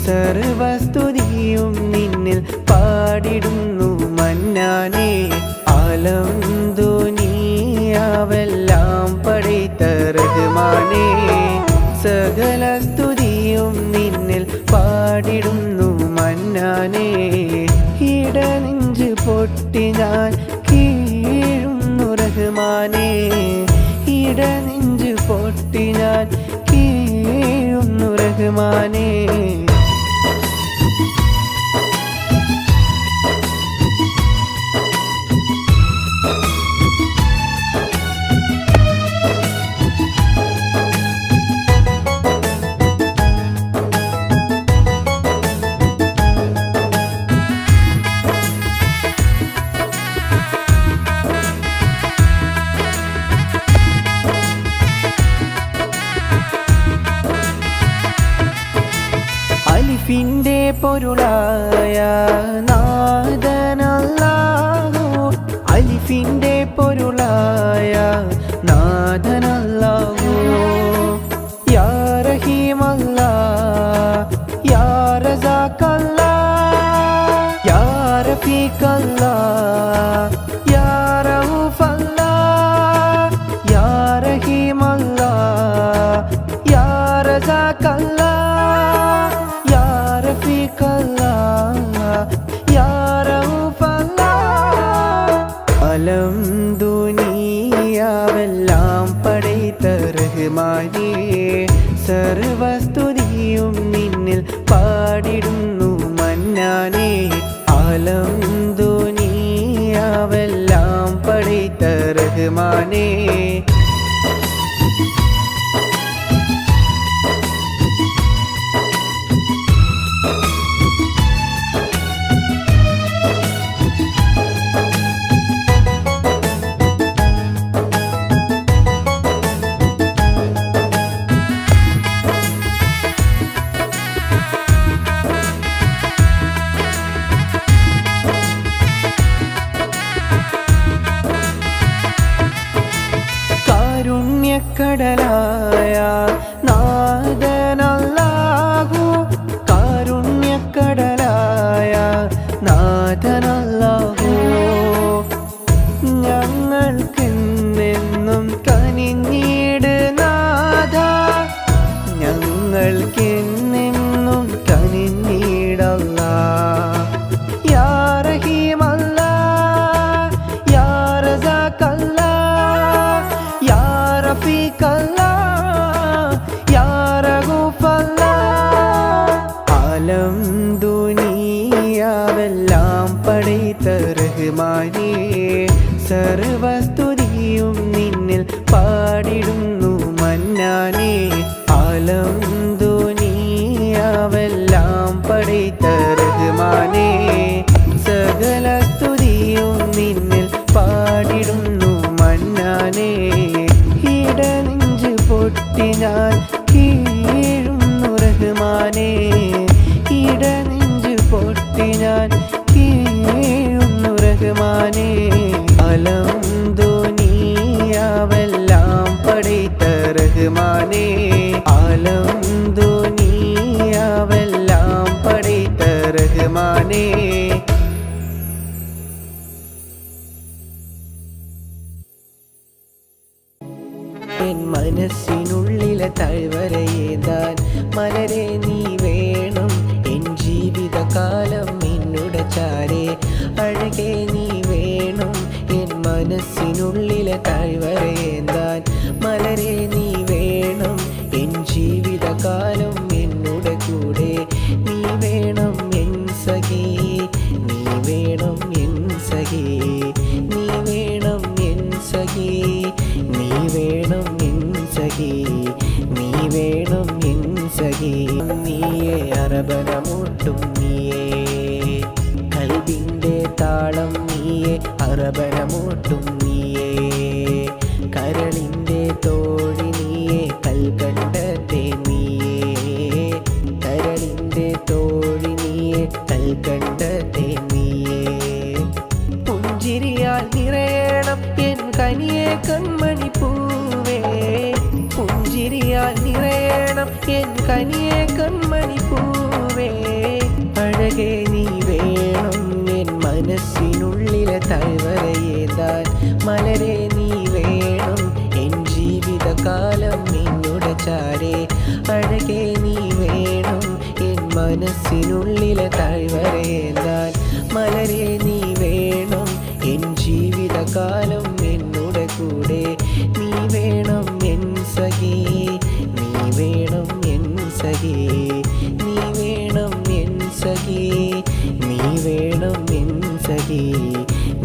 സർവസ്തുതിയും നിന്നിൽ പാടിടുന്നു മന്നാനേ. ആലം ദുനിയാവെല്ലാം പടൈത്ത റഹ്മാനേ, സകല സ്തുതിയും നിന്നിൽ പാടിടുന്നു മന്നാനേ. ഇടനെഞ്ച് പൊട്ടി ഞാൻ കീഴുന്നു റഹ്മാനേ, ഇടനെഞ്ച് പൊട്ടി ഞാൻ കീഴുന്നു റഹ്മാനേ. അലിഫിന്റെ പൊരുളായ നാഥനല്ലാഹു, അലിഫിന്റെ പൊരുളായ നാഥനല്ലാഹു. യാ റഹീമല്ലാഹ് യാ റസാഖല്ലാഹ് യാ റഫീഖല്ലാഹ് യാ റഊഫല്ലാഹ് യാ റഹീമല്ലാഹ് യാ റസാഖല്ലാഹ് അലം ദുനിയാവെല്ലാം പടൈത്ത റഹ്മാനേ, സർവസ്തുതിയും നിന്നിൽ പാടിടുന്നു മന്നാനേ. ആലം ദുനിയാവെല്ലാം പടൈത്ത റഹ്മാനേ. കാരുണ്യക്കടലായ നാഥനല്ലാഹു, കാരുണ്യക്കടലായ നാഥനല്ലാഹു. ഞങ്ങൾക്കെന്നെന്നും കനിഞ്ഞീട് നാഥ, ഞങ്ങൾക്കെന്നെന്നും കനിഞ്ഞീടല്ലാഹ്. യാ റഹീമല്ലാഹ് യാ റസാഖല്ലാഹ് യാ റഫീഖല്ലാഹ് യാ റഊഫല്ലാഹ്. ആലം ദുനിയാവെല്ലാം പടൈത്ത റഹ്മാനേ, സർവസ്തുതിയും നിന്നിൽ പാടിടുന്നു മന്നാനേ. ആലം ദുനിയാവെല്ലാം പടൈത്ത റഹ്മാനേ, സകല സ്തുതിയും നിന്നിൽ പാടിടുന്നു മന്നാനേ. ഇടനെഞ്ച് പൊട്ടി ഞാൻ കീഴുന്നു റഹ്മാനേ, ഇടനെഞ്ച് പൊട്ടി ഞാൻ കീഴുന്നു റഹ്മാനേ. അലം ദുനിയാവെല്ലാം പടൈത്ത റഹ്മാനേ, ആലം ദുനിയാവെല്ലാം പടൈത്ത റഹ്മാനേ. എൻ മനസ്സിനുള്ളിലെ താഴ്വരയേന്താൻ മലരെ നീ വേണം. എൻ ജീവിതകാലം നിന്നുടെ ചാരെ അഴകെ നീ വേണം. എൻ മനസ്സിനുള്ളിലെ താഴ്വരയേന്താൻ മലരെ നീ വേണം. എൻ ജീവിതകാലം എന്നുടെ കൂടെ നീ വേണം എൻ സഖി, നീ വേണം എൻ സഖി, നീ വേണം എൻ സഖി, നീ വേണം എൻ സഖി, നീ വേണം എൻ സഖി. നീയേ അറബനമൂട്ടും നീയേ, കൽബിൻ്റെ താളം നീയേ, അറബനമൂട്ടും നീയേ, കരളിൻ്റെ തോഴി നീയേ, കൽക്കണ്ടത്തെ നീയേ, കരളിൻ്റെ തോഴി നീയേ, കൽക്കണ്ടത്തെ നീയേ. പുഞ്ചിരിയാൽ നിറയണം എൻ കനിയെ കൺമണി പൂവേ, പുഞ്ചിരിയാൽ നിറയണം എൻ കനിയെ കൺമണി പൂവേ. മനസ്സിനുള്ളിലെ താഴ്വരയേന്താൻ മലരെ നീ വേണം എൻ ജീവിതകാലം എന്നോട് കൂടെ നീ വേണം എൻ സഖി നീ വേണം എൻ സഖി നീ വേണം എൻ സഖി നീ വേണം എൻ സഖി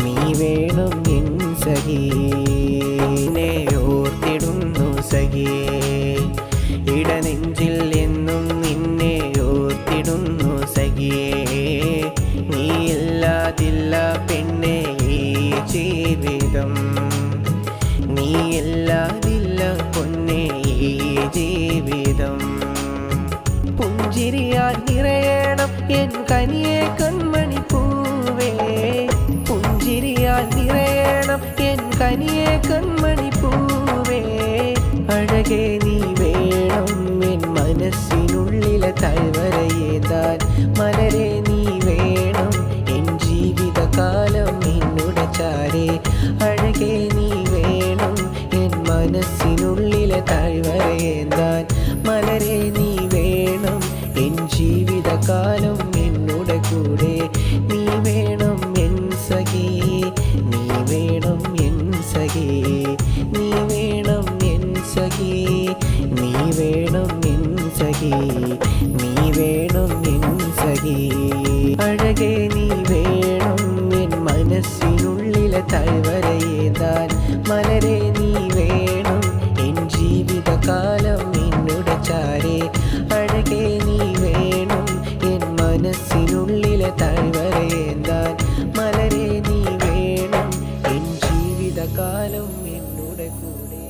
നീ വേണം എൻ സഖി നിന്നെ ഓർത്തിടുന്നു സഖിയേ ഇടനെഞ്ചിൽ എന്നും നിന്നെ ഓർത്തിടുന്നു സഖിയേ നീയില്ലാതില്ല പെണ്ണേ ഈ ജീവിതം നീയില്ലാതില്ല പൊന്നേ ഈ ജീവിതം പുഞ്ചിരിയാൽ നിറയണം എൻ കനിയെ കൺമണി പൂവേ പുഞ്ചിരിയാൽ നിറയണം എൻ കനിയെ കൺമണി പൂവേ അഴകേ നീ വേണം എൻ മനസ്സിനുള്ളിലെ താഴ്വരയേന്താൻ മലരെ നീ വേണം എൻ ജീവിതകാലം നിന്നുടെ ചാരേ അഴകേ നീ വേണം എൻ മനസ്സിനുള്ളിലെ താഴ്വരയേന്താൻ മലരെ നീ വേണം എൻ ജീവിതകാലം നിന്നുടെ കൂടെ നീ വേണം എൻ സഖി നീ വേണം എൻ സഖി നീ വേണം എൻ സഖി നീ വേണം എൻ സഖി നീ വേണം എൻ സഖി അഴകേ നീ വേണം എൻ മനസ്സിനുള്ളിലെ താഴ്വരയേന്താൻ മലരെ നീ വേണം എൻ ജീവിതകാലം നിന്നുടെ ചാരേ അഴകേ നീ വേണം എൻ മനസ്സിനുള്ളിലെ താഴ്വരയേന്താൻ മലരെ നീ വേണം എൻ ജീവിതകാലം എന്നോട് കൂടെ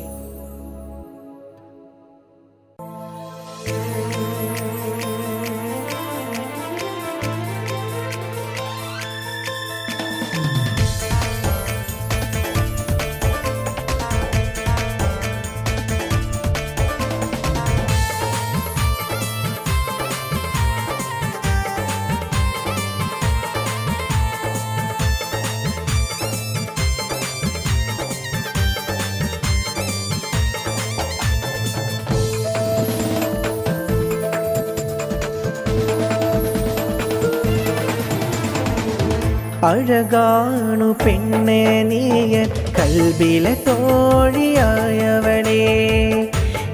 അഴകാണു പെണ്ണെ നീയൻ കൽബിലെ തോഴിയായവളെ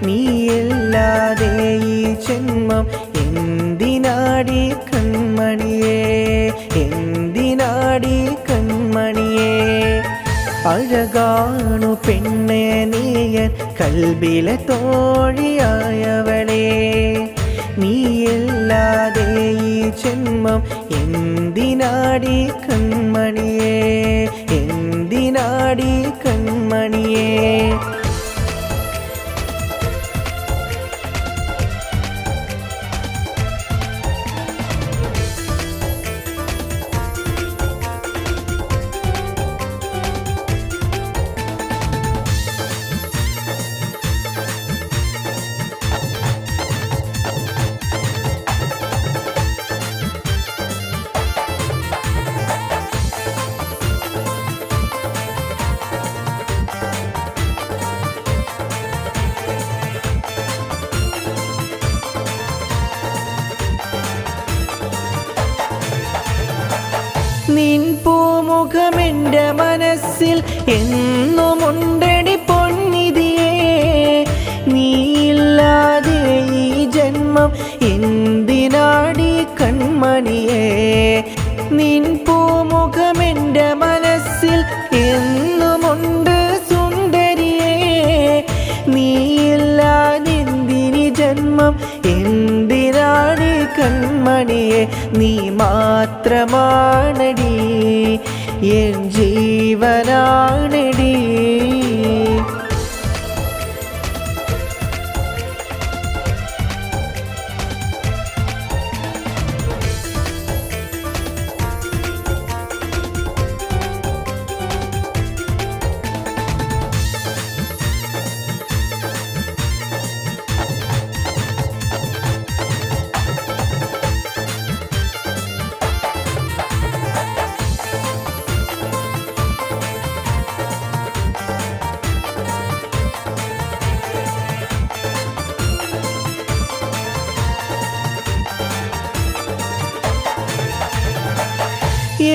നീയില്ലാതെ ഈ ജന്മം എന്തിനാടി കൺമണിയേ എന്തിനാടി കൺമണിയേ അഴകാണു പെണ്ണെ നീയൻ കൽബിലെ തോഴിയായവളെ നീയില്ലാതെ ഈ ജന്മം എന്തിനാടി കൺമണിയേ എന്തിനാടി കൺമണിയേ നിൻ പൂമുഖമെൻ്റെ മനസ്സിൽ എന്നുമുണ്ടടി പൊന്നിതിയേ നീയില്ലാതെ ഈ ജന്മം എന്തിനാടി കൺമണിയേ നിൻ പൂമുഖമെൻ്റെ മനസ്സിൽ എന്നുമുണ്ട് സുന്ദരിയേ നീയില്ലാതെ എന്തിനി ജന്മം എന്തിനാടി കൺമണിയെ നീ മാത്രമാണടി എൻ ജീവനാണടി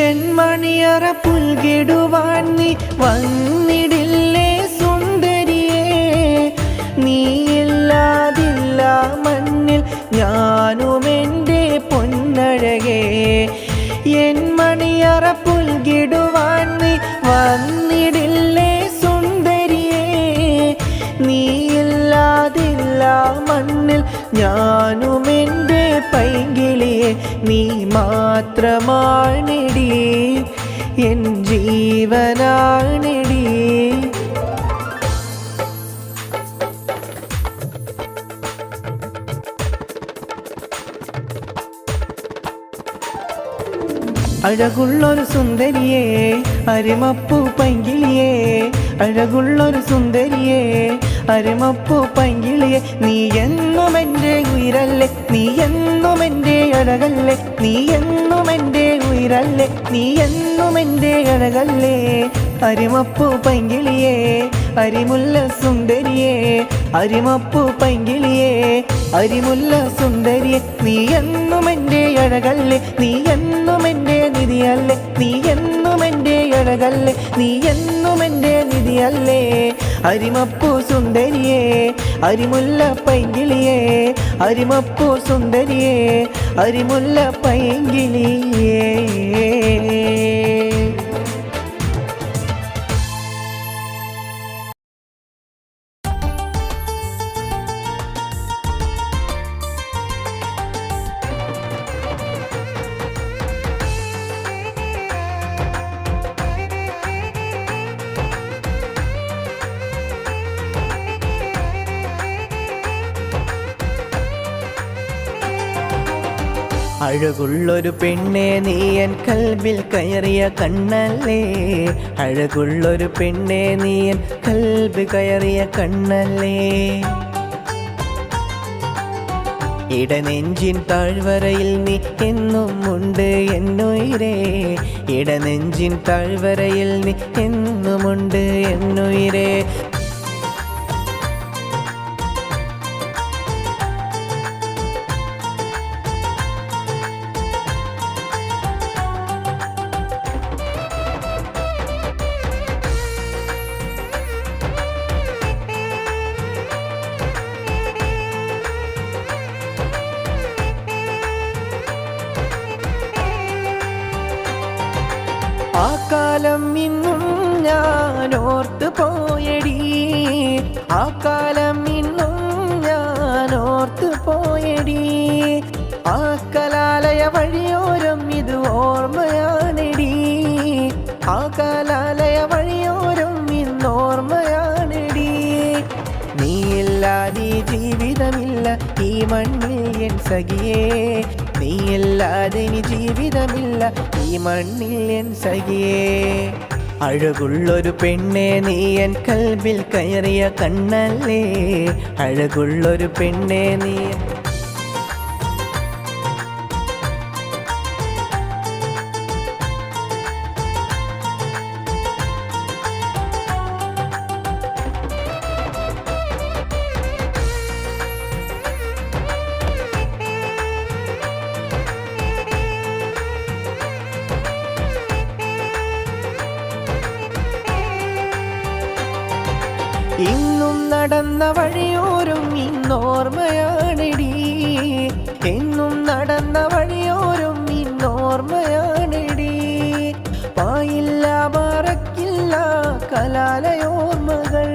എൻ മണിയറ പുൽകിടുവാൻ നീ വന്നിടില്ലേ സുന്ദരിയേ, നീയില്ലാതില്ല മണ്ണിൽ ഞാനുമെൻ്റെ പൊന്നഴകേ. എൻ മണിയറ പുൽകിടുവാൻ നീ വന്നിടില്ലേ സുന്ദരിയേ, നീയില്ലാതില്ല മണ്ണിൽ ഞാനുമെൻ്റെ പൈങ്കിളിയെ. നീ മാത്രമാണെടി എൻ ജീവനാണെടി. അഴകുള്ളൊരു സുന്ദരിയേ അരിമപ്പൂ പൈങ്കിളിയേ, അഴകുള്ളൊരു സുന്ദരിയേ അരിമപ്പൂ പൈങ്കിളിയേ. നീ എന്നും എൻ്റെ ഉയിരല്ലേ, നീ എന്നും എൻ്റെ അഴകല്ലേ, നീ എന്നും എൻ്റെ ഉയിരല്ലേ, നീ എന്നും എൻ്റെ അഴകല്ലേ. അരിമപ്പൂ പൈങ്കിളിയേ അരിമുല്ല സുന്ദരിയേ, അരിമപ്പൂ പൈങ്കിളിയേ അരിമുല്ല സുന്ദരിയേ. നീ എന്നും എൻ്റെ അഴകല്ലേ, നീ എന്നും എൻ്റെ നിധിയല്ലേ, നീ എന്നും എൻ്റെ അഴകല്ലേ, നീ എന്നും എൻ്റെ നിധിയല്ലേ. അരിമപ്പൂ സുന്ദരിയേ അരിമുല്ല പൈങ്കിളിയേ, അരിമപ്പൂ സുന്ദരിയേ അരിമുല്ല പൈങ്കിളിയേ. അഴകുള്ളൊരു പെണ്ണെ നീ എൻ കൽബിൽ കയറിയ കണ്ണല്ലേ, അഴകുള്ളൊരു പെണ്ണെ നീ എൻ കൽബ് കയറിയ കണ്ണല്ലേ. ഇടനെഞ്ചിൻ താഴ്വരയിൽ നീ എന്നും ഉണ്ട് എന്നുയിരേ, ഇടനെഞ്ചിൻ താഴ്വരയിൽ നീ എന്നുമുണ്ട് എന്നുയിരേ. ആ കാലം ഇന്നും ഞാൻ ഓർത്ത് പോയടി, ആ കാലം ഇന്നും ഞാൻ ഓർത്ത് പോയടി. ആ കലാലയ വഴിയോരം ഇത് ഓർമ്മയാണെടി, ആ കലാലയ വഴിയോരം ഇന്നോർമ്മയാണെടി. നീയില്ലാതെ ജീവിതമില്ല ഈ മണ്ണിൽ എൻ സഖിയേ, നീയില്ലാതെ ഇനി ജീവിതമില്ല ഈ മണ്ണിൽ എൻ സഖിയേ. അഴകുള്ളൊരു പെണ്ണെ നീ എൻ കൽബിൽ കയറിയ കണ്ണല്ലേ, അഴകുള്ളൊരു പെണ്ണെ നീ. ഇന്നും നടന്ന വഴിയോരും ഇന്നോർമ്മയാണെടി, എന്നും നടന്ന വഴിയോരും ഇന്നോർമ്മയാണെടി. പായില്ല മറക്കില്ല കലാലയോർമ്മകൾ,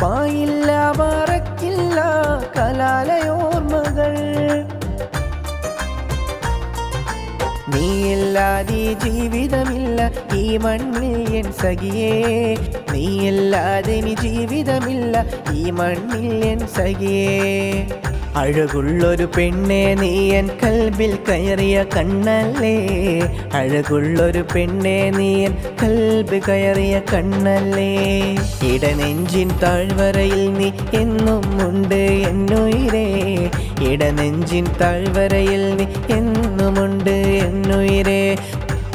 പായില്ല മറക്കില്ല കലാലയോർമ്മകൾ. നീയില്ലാതെ ജീവിതമില്ല ഈ മണ്ണിൽ എൻ സഖിയേ, നീയില്ലാതെ ഇനി ജീവിതമില്ല ഈ മണ്ണിൽ എൻ സഖിയേ. അഴകുള്ളൊരു പെണ്ണെ നീ എൻ കൽബിൽ കയറിയ കണ്ണല്ലേ, അഴകുള്ളൊരു പെണ്ണെ നീ എൻ കൽബ് കയറിയ കണ്ണല്ലേ. ഇടനെഞ്ചിൻ താഴ്വരയിൽ നീ എന്നും ഉണ്ട് എന്നുയിരേ, ഇടനെഞ്ചിൻ താഴ്വരയിൽ നീ എന്നുമുണ്ട് എന്നുയിരേ.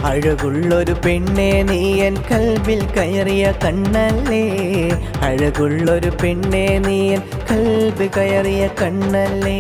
അഴകുള്ളൊരു പെണ്ണെ നീ എൻ കൽബിൽ കയറിയ കണ്ണല്ലേ, അഴകുള്ളൊരു പെണ്ണെ നീ എൻ കൽബ് കയറിയ കണ്ണല്ലേ.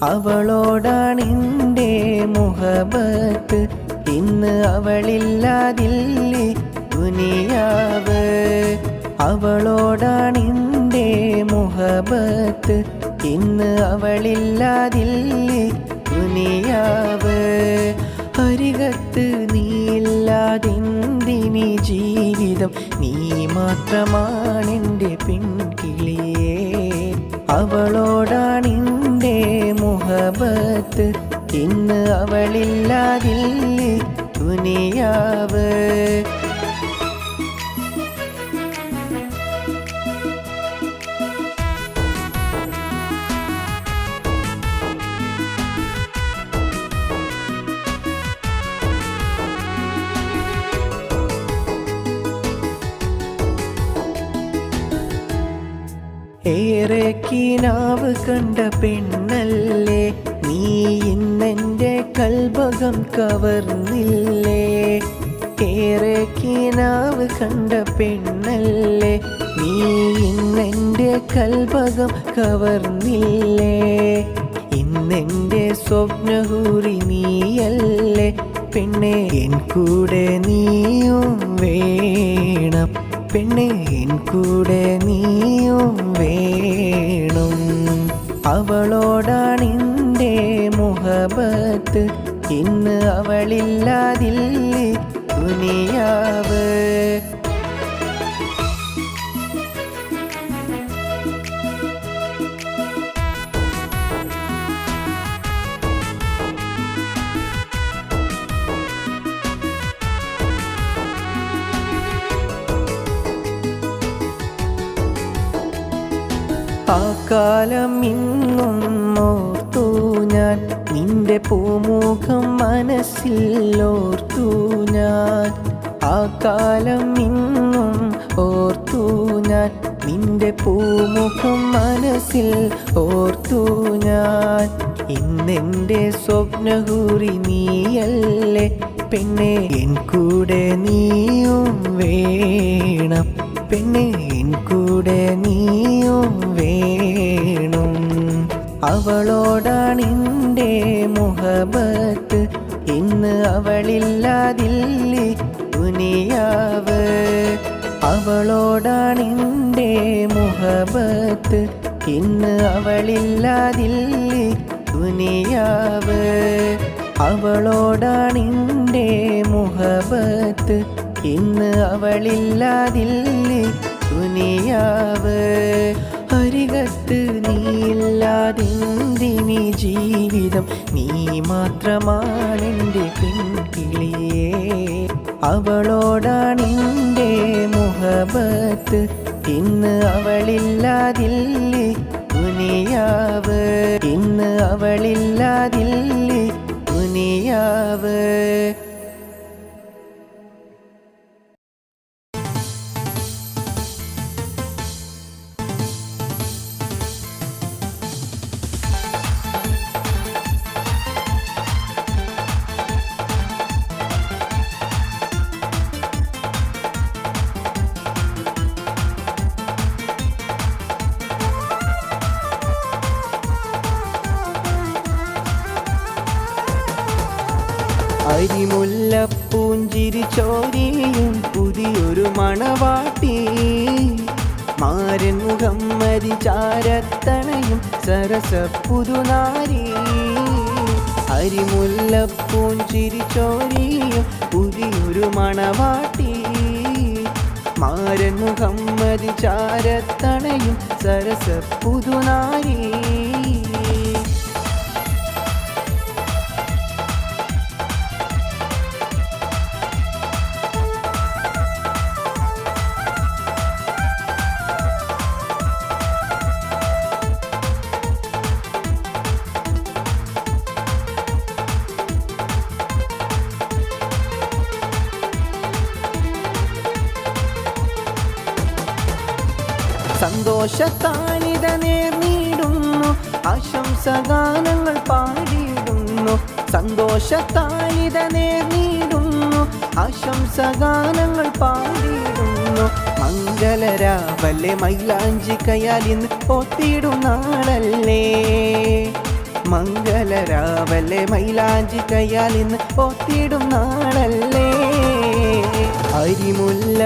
അവളോടാണെൻ്റെ മുഹബത്ത്, ഇന്ന് അവളില്ലാതില്ലേ ദുനിയാവ്. അവളോടാണെൻ്റെ മുഹബത്ത്, ഇന്ന് അവളില്ലാതില്ലേ ദുനിയാവ്. അരികത്ത് നീയില്ലാതെന്തിനി ജീവിതം, നീ മാത്രമാണെൻ്റെ പെൺകിളിയേ. അവളോടാണെൻ്റെ മുഹബത്ത്, ഇന്ന് അവളില്ലാതില്ലേ ദുനിയാവ്. ഏറെ കിനാവ് കണ്ട പെണ്ണല്ലേ നീ, ഇന്നെൻ്റെ കൽബകം കവർന്നില്ലേ. ഏറെ കിനാവ് കണ്ട പെണ്ണല്ലേ നീ, ഇന്നെൻ്റെ കൽബകം കവർന്നില്ലേ. ഇന്നെൻ്റെ സ്വപ്നഹൂറി നീയല്ലേ പെണ്ണെ, എൻ കൂടെ നീയും വേണം പെണ്ണെ, എൻ കൂടെ നീയും വേണം. അവളോടാണെൻ്റെ മുഹബത്ത്, ഇന്ന് അവളില്ലാതില്ലേ ദുനിയാവ്. ആ കാലം ഇന്നും ഓർത്തു ഞാൻ, നിന്റെ പൂമുഖം മനസ്സിൽ ഓർത്തു ഞാൻ. ആ കാലം ഇന്നും ഓർത്തു ഞാൻ, നിന്റെ പൂമുഖം മനസ്സിൽ ഓർത്തു ഞാൻ. ഇന്നെൻ്റെ സ്വപ്നഹൂറി നീയല്ലേ പെണ്ണെ, എൻ കൂടെ നീയും വേണം പെണ്ണെ, എൻ കൂടെ നീയും വേണം. അവളോടാണെൻ്റെ മുഹബത്ത്, ഇന്ന് അവളില്ലാതില്ലേ ദുനിയാവ്. അവളോടാണെൻ്റെ മുഹബത്ത്, ഇന്ന് അവളില്ലാതില്ലേ ദുനിയാവ്. അവളോടാണെൻ്റെ മുഹബത്ത്, ഇന്ന് അവളില്ലാതില്ലേ ദുനിയാവ്. അരികത്ത് നീയില്ലാതെന്തിനി ജീവിതം, നീ മാത്രമാണെൻ്റെ പെൺകിളിയേ. അവളോടാണെൻ്റെ മുഹബത്ത്, ഇന്ന് അവളില്ലാതില്ലേ ദുനിയാവ്. ഇന്ന് അവളില്ലാതില്ലേ ദുനിയാവ്. അരിമുല്ലപ്പൂഞ്ചിരി ചോരിയും പുതിയൊരു മണവാട്ടി, മാരൻ മുഹമ്മദി ചാരത്തണയും സരസ പുതുനാരി. അരിമുല്ലപ്പൂഞ്ചിരി ചോരിയും പുതിയൊരു മണവാട്ടി, മാരൻ മുഹമ്മദി ചാരത്തണയും സരസ പുതുനാരി. സന്തോഷത്താനിത നേർന്നിടുന്നു, ആശംസഗാനങ്ങൾ പാടിയിടുന്നു. സന്തോഷത്താനിത നേർന്നിടുന്നു, ആശംസഗാനങ്ങൾ പാടിയിടുന്നു. മംഗളരാവല്ലേ മൈലാഞ്ചി കയാലിന്ന് ഒത്തിടും നാളല്ലേ, മംഗലരാവല്ലേ മൈലാഞ്ചി കയ്യാൽ ഇന്ന് ഓത്തിയിടും നാളല്ലേ അരിമുല്ലപ്പൂഞ്ചിരി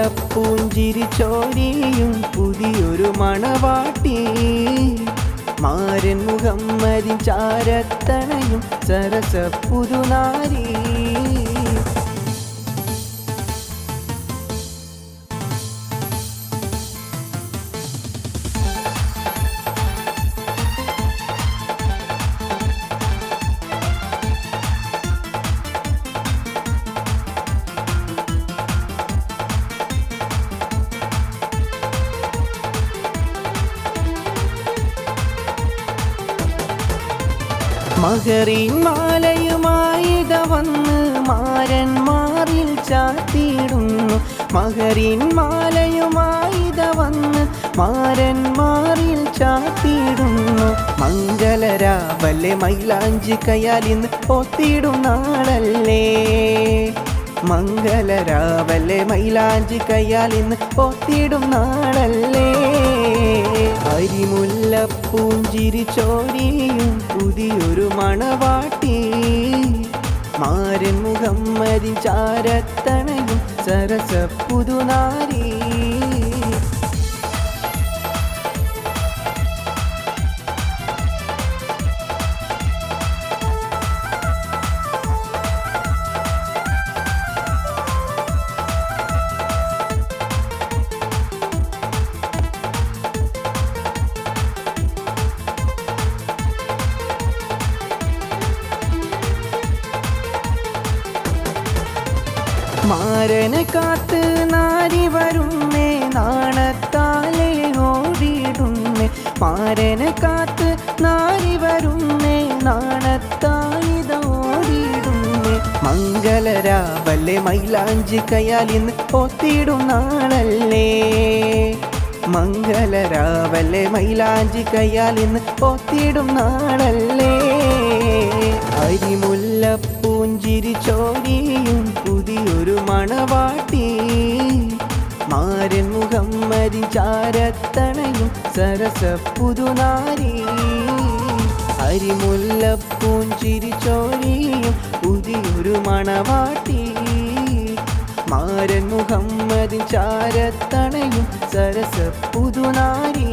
ചോരിയും പുതിയൊരു മണവാട്ടി മാരൻ മുഹമ്മദിൻ ചാരത്തണയും സരസ പുതുനാരി മകരിൻ മാലയുമായിത വന്ന് മാരന്മാരിൽ ചാത്തിയിടുന്നു മകരിൻ മാലയുമായിത വന്ന് മാരന്മാരിൽ ചാത്തിയിടുന്നു മംഗലരാവല്ലേ മൈലാഞ്ചി കയ്യാൽ ഇന്ന് ഓത്തിയിടും നാളല്ലേ മംഗലരാവല്ലേ മൈലാഞ്ചി കയ്യാൽ ഇന്ന് ഓത്തിയിടും നാളല്ലേ അരിമുല്ലപ്പൂഞ്ചിരി ചോരിയും പുതിയൊരു മണവാട്ടി മാരൻ മുഹമ്മദിൻ ചാരത്തണയും സരസ പുതുനാരി മാരനെ കാത്ത് നാരി വരുന്നേ നാണത്താലേ ഓടിയിടുന്നേ മാരനെ കാത്ത് നാരി വരുന്നേ നാണത്താലിത ഓടിയിടുന്നേ മംഗലരാവല്ലേ മൈലാഞ്ചി കയ്യാൽ ഇന്ന് ഓത്തിയിടും നാളല്ലേ മംഗലരാവല്ലേ മൈലാഞ്ചി കയ്യാൽ ഇന്ന് ഓത്തിയിടും നാളല്ലേ അരിമുല്ലപ്പൂഞ്ചിരി ചോരിയും പുതിയൊരു മണവാട്ടി മാരൻ മുഹമ്മദിൻ ചാരത്തണയും സരസ പുതുനാരി അരിമുല്ലപ്പൂഞ്ചിരി ചോരിയും പുതിയൊരു മണവാട്ടി മാരൻ മുഹമ്മദിൻ ചാരത്തണയും സരസ പുതുനാരി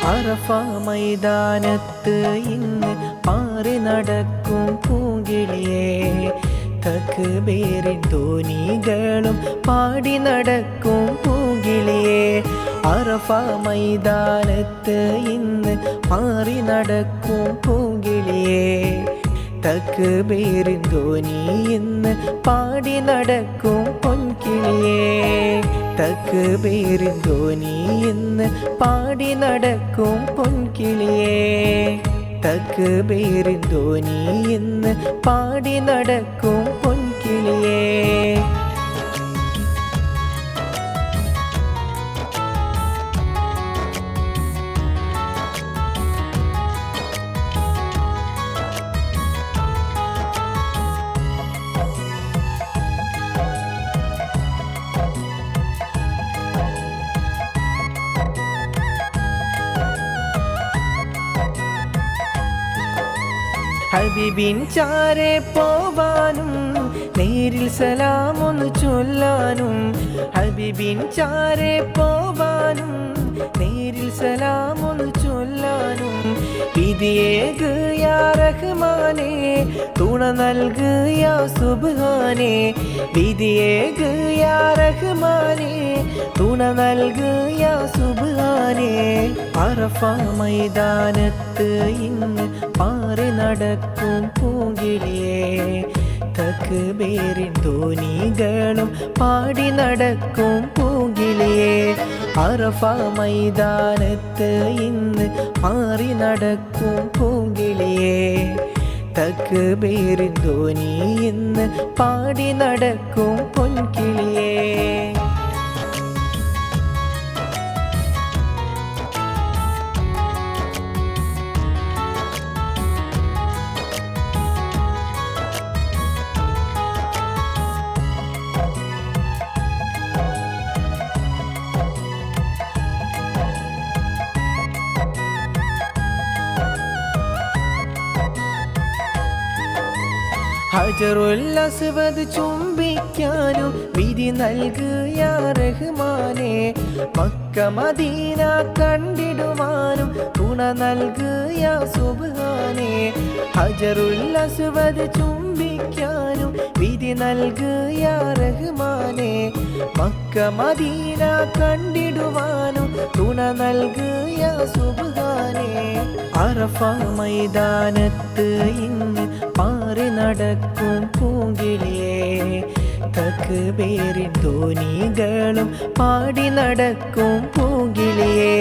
അറഫ മൈതാനത്ത് ഇന്ന് പാറി നടക്കും പൂങ്കിളിയേ തക്ബീറിൻ ധ്വനികളും പാടി നടക്കും പൂങ്കിളിയേ അറഫ മൈതാനത്ത് ഇന്ന് പാറി നടക്കും പൂങ്കിളിയേ തക്ബീറിൻ ധ്വനി ഇന്ന് പാടി നടക്കും പൊൻകിളിയേ തക്ബീറിൻ ധ്വനി ഇന്ന് പാടി നടക്കും പൊൻകിളിയേ തക്ബീറിൻ ധ്വനി ഇന്ന് പാടി നടക്കും പൊൻകിളിയേ ഹബീബിൻ ചാരെ പോവാനും നേരിൽ സലാമൊന്ന് ചൊല്ലാനും ഹബീബിൻ ചാരെ പോവാനും നേരിൽ സലാമൊന്ന് ചൊല്ലാനും വിധിയേക് യാ റഹ്മാനേ തുണ നൽക് യാ സുബ്ഹാനേ വിധിയേക് യാ റഹ്മാനേ തുണ നൽക് യാ സുബ്ഹാനേ അറഫ മൈതാനത്ത് ഇന്ന് പാറി നടക്കും പൂങ്കിളിയേ തക്ബീറിൻ ധ്വനികളും പാടി നടക്കും പൂങ്കിളിയേ അറഫ മൈതാനത്ത് ഇന്ന് പാറി നടക്കും പൂങ്കിളിയേ തക്ബീറിൻ ധ്വനി ഇന്ന് പാടി നടക്കും പൊൻകിളിയേ. ഹജറുൽ അസ്വദ് ചുംബിക്കാനും വിധി നൽകുക റഹ്മാനേ. മക്ക മദീന കണ്ടിടുവാനും തുണ നൽകുക സുബ്ഹാനേ. ഹജറുൽ അസ്വദ് ചുംബിക്കാനും വിധി നൽകുക റഹ്മാനേ. മക്ക മദീന കണ്ടിടുവാനും തുണ നൽകുക സുബ്ഹാനേ. അറഫ മൈതാനത്ത് ഇന്ന് പാറി നടക്കും പൂങ്കിളിയേ. തക്ബീറിൻ ധ്വനികളും പാടി നടക്കും പൂങ്കിളിയേ.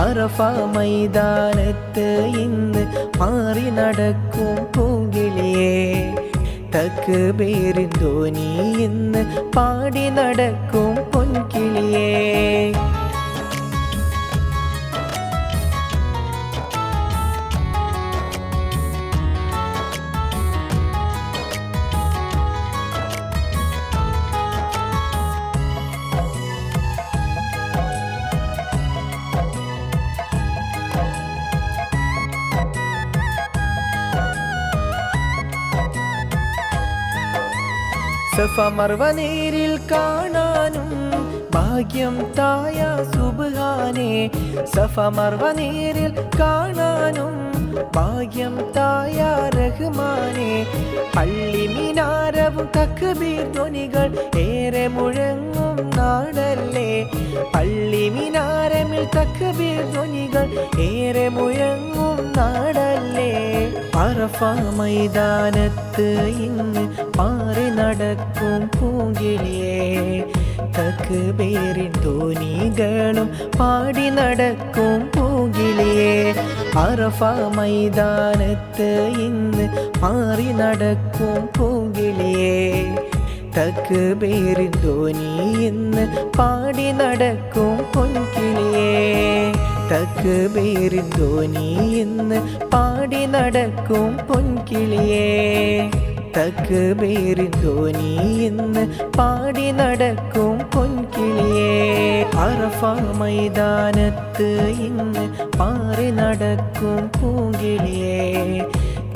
അറഫ മൈതാനത്ത് ഇന്ന് പാറി നടക്കും പൂങ്കിളിയേ. തക്ബീറിൻ ധ്വനി ഇന്ന് പാടി നടക്കും പൊൻകിളിയേ. സഫ മർവ നേരിൽ കാണാനും ഭാഗ്യം തായ സുബ്ഹാനേ. സഫ മർവ നേരിൽ കാണാനും ഭാഗ്യം തായ റഹ്മാനേ. പള്ളി മിനാരവും തക്ബീർ ധ്വനികൾ ഏറെ മുഴങ്ങും നാടല്ലേ. പള്ളി മിനാരമിൽ തക്ബീർ ധ്വനികൾ ഏറെ മുഴങ്ങും നാടല്ലേ. അറഫ മൈതാനത്ത് ഇന്ന് പാറി നടക്കും പൂങ്കിളിയേ. തക്ബീറിൻ ധ്വനികളും പാടി നടക്കും പൂങ്കിളിയേ. അറഫ മൈതാനത്ത് ഇന്ന് പാറി നടക്കും പൂങ്കിളിയേ. തക്ബീറിൻ ധ്വനി ഇന്ന് പാടി നടക്കും പൊൻകിളിയേ. തക്ബീറിൻ ധ്വനി ഇന്ന് പാടി നടക്കും പൊൻകിളിയേ. തക്ബീറിൻ ധ്വനി ഇന്ന് പാടി നടക്കും പൊൻകിളിയേ. അറഫ മൈതാനത്ത് ഇന്ന് പാറി നടക്കും പൂങ്കിളിയേ.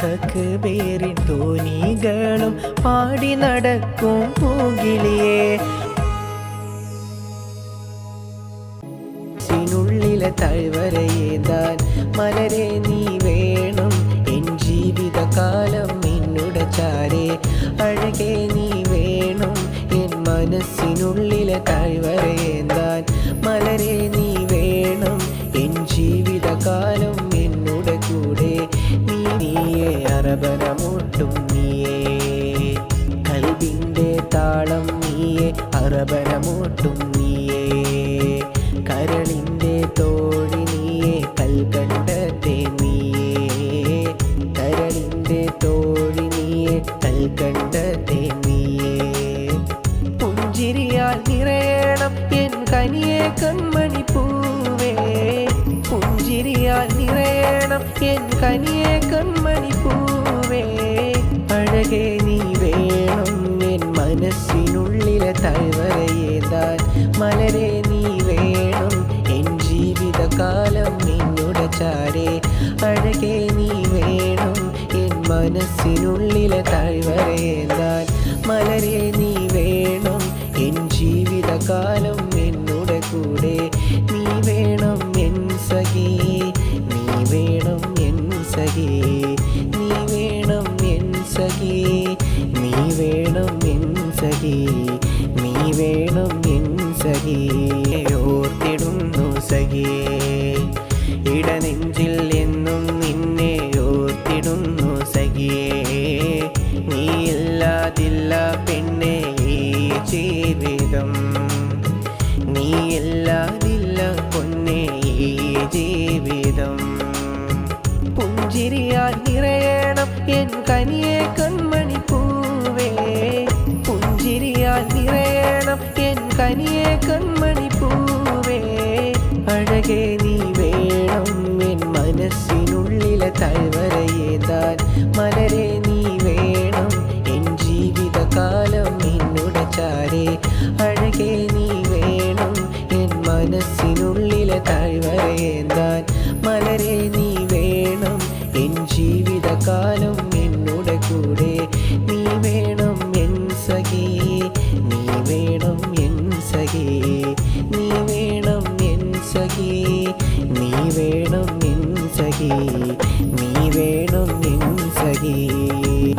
തക്ബീറിൻ ധ്വനികളും പാടി നടക്കും പൂങ്കിളിയേ. ിലെ താഴ്വരയേന്താൻ മലരെ നീ വേണം എൻ ജീവിതകാലം നിന്നുടെ ചാരേ. അഴകേ നീ വേണം എൻ മനസ്സിനുള്ളിലെ താഴ്വരയേന്താൻ മലരെ നീ വേണം എൻ ജീവിതകാലം എന്നുടെ കൂടെ. നീയേ അറബനമൂട്ടും നീയേ കൽബിൻ്റെ താളം നീയേ അറബനമൂട്ടും നീയേ. കരളിൻ്റെ തോഴി നീയേ കൽക്കണ്ടത്തെ നീയേ. കരളിൻ്റെ തോഴി നീയേ കൽക്കണ്ടത്തെ നീയേ. പുഞ്ചിരിയാൽ നിറയണം എൻ കനിയെ കൺമണി പൂവേ. പുഞ്ചിരിയാൽ നിറയണം എൻ കനിയെ കൺമണി പൂവേ. അഴകേ നീ വേണം എൻ മനസ്സിനുള്ളിലെ താഴ്വരയേന്താൻ മലരെ നീ വേണം എൻ ജീവിതകാലം നിന്നുടെ ചാരേ. അഴകേ നീ വേണം എൻ മനസ്സിനുള്ളിലെ താഴ്വരയേന്താൻ മലരെ നീ വേണം എൻ ജീവിതകാലം എന്നുടെ കൂടെ. നീ വേണം എൻ സഖി നീ വേണം എൻ സഖി നീ വേണം എൻ സഖി നീ വേണം എൻ സഖി നീ വേണം എൻ സഖി. ഓർത്തിടുന്നു സഖിയേ ഇടനെഞ്ചിൽ എന്നും നിന്നെ ഓർത്തിടുന്നു സഖിയേ. നീയില്ലാതില്ല പെണ്ണെ ഈ ജീവിതം. നീയില്ലാതില്ല പൊന്നെ ഈ ജീവിതം. പുഞ്ചിരിയാൽ നിറയണം വേണം എൻ കനിയെ കൺമണി പൂവേ പുഞ്ചിരിയാൽ നിറയണം എൻ കനിയെ കൺമണി പൂവേ അഴകേ നീ വേണം എൻ മനസ്സിനുള്ളിലെ താഴ്വരയേതാൻ മലരെ നീ വേണം എൻ ജീവിതകാലം നിന്നുടെ ചാരേ അഴകേ നീ വേണം എൻ മനസ്സിനുള്ളിലെ താഴ്വരയേന്താൻ മലരെ നീ വേണം എൻ ജീവിതകാലം നിന്നുടെ കൂടെ നീ വേണം എൻ സഖി നീ വേണം എൻ സഖി നീ വേണം എൻ സഖി നീ വേണം എൻ സഖി നീ വേണം എൻ സഖി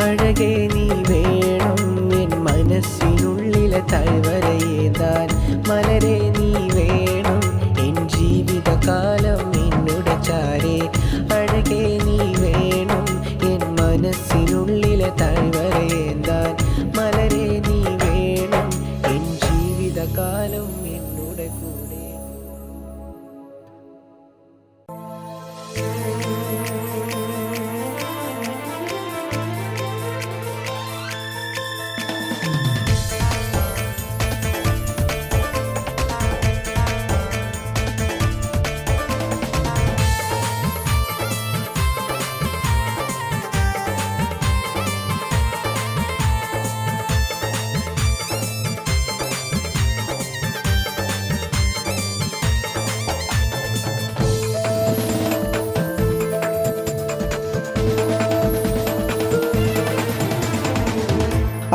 അഴകേ നീ വേണം എൻ മനസ്സിനുള്ളിലെ താഴ്വരയേതാൻ മലരെ നീ വേണം എൻ ജീവിതകാലം നിന്നുടെ ചാരേ അഴകേ നീ വേണം എൻ മനസ്സിനുള്ളിലെ താഴ്വരയേന്താൻ മലരെ നീ വേണം എൻ ജീവിതകാലം നിന്നുടെ കൂടെ.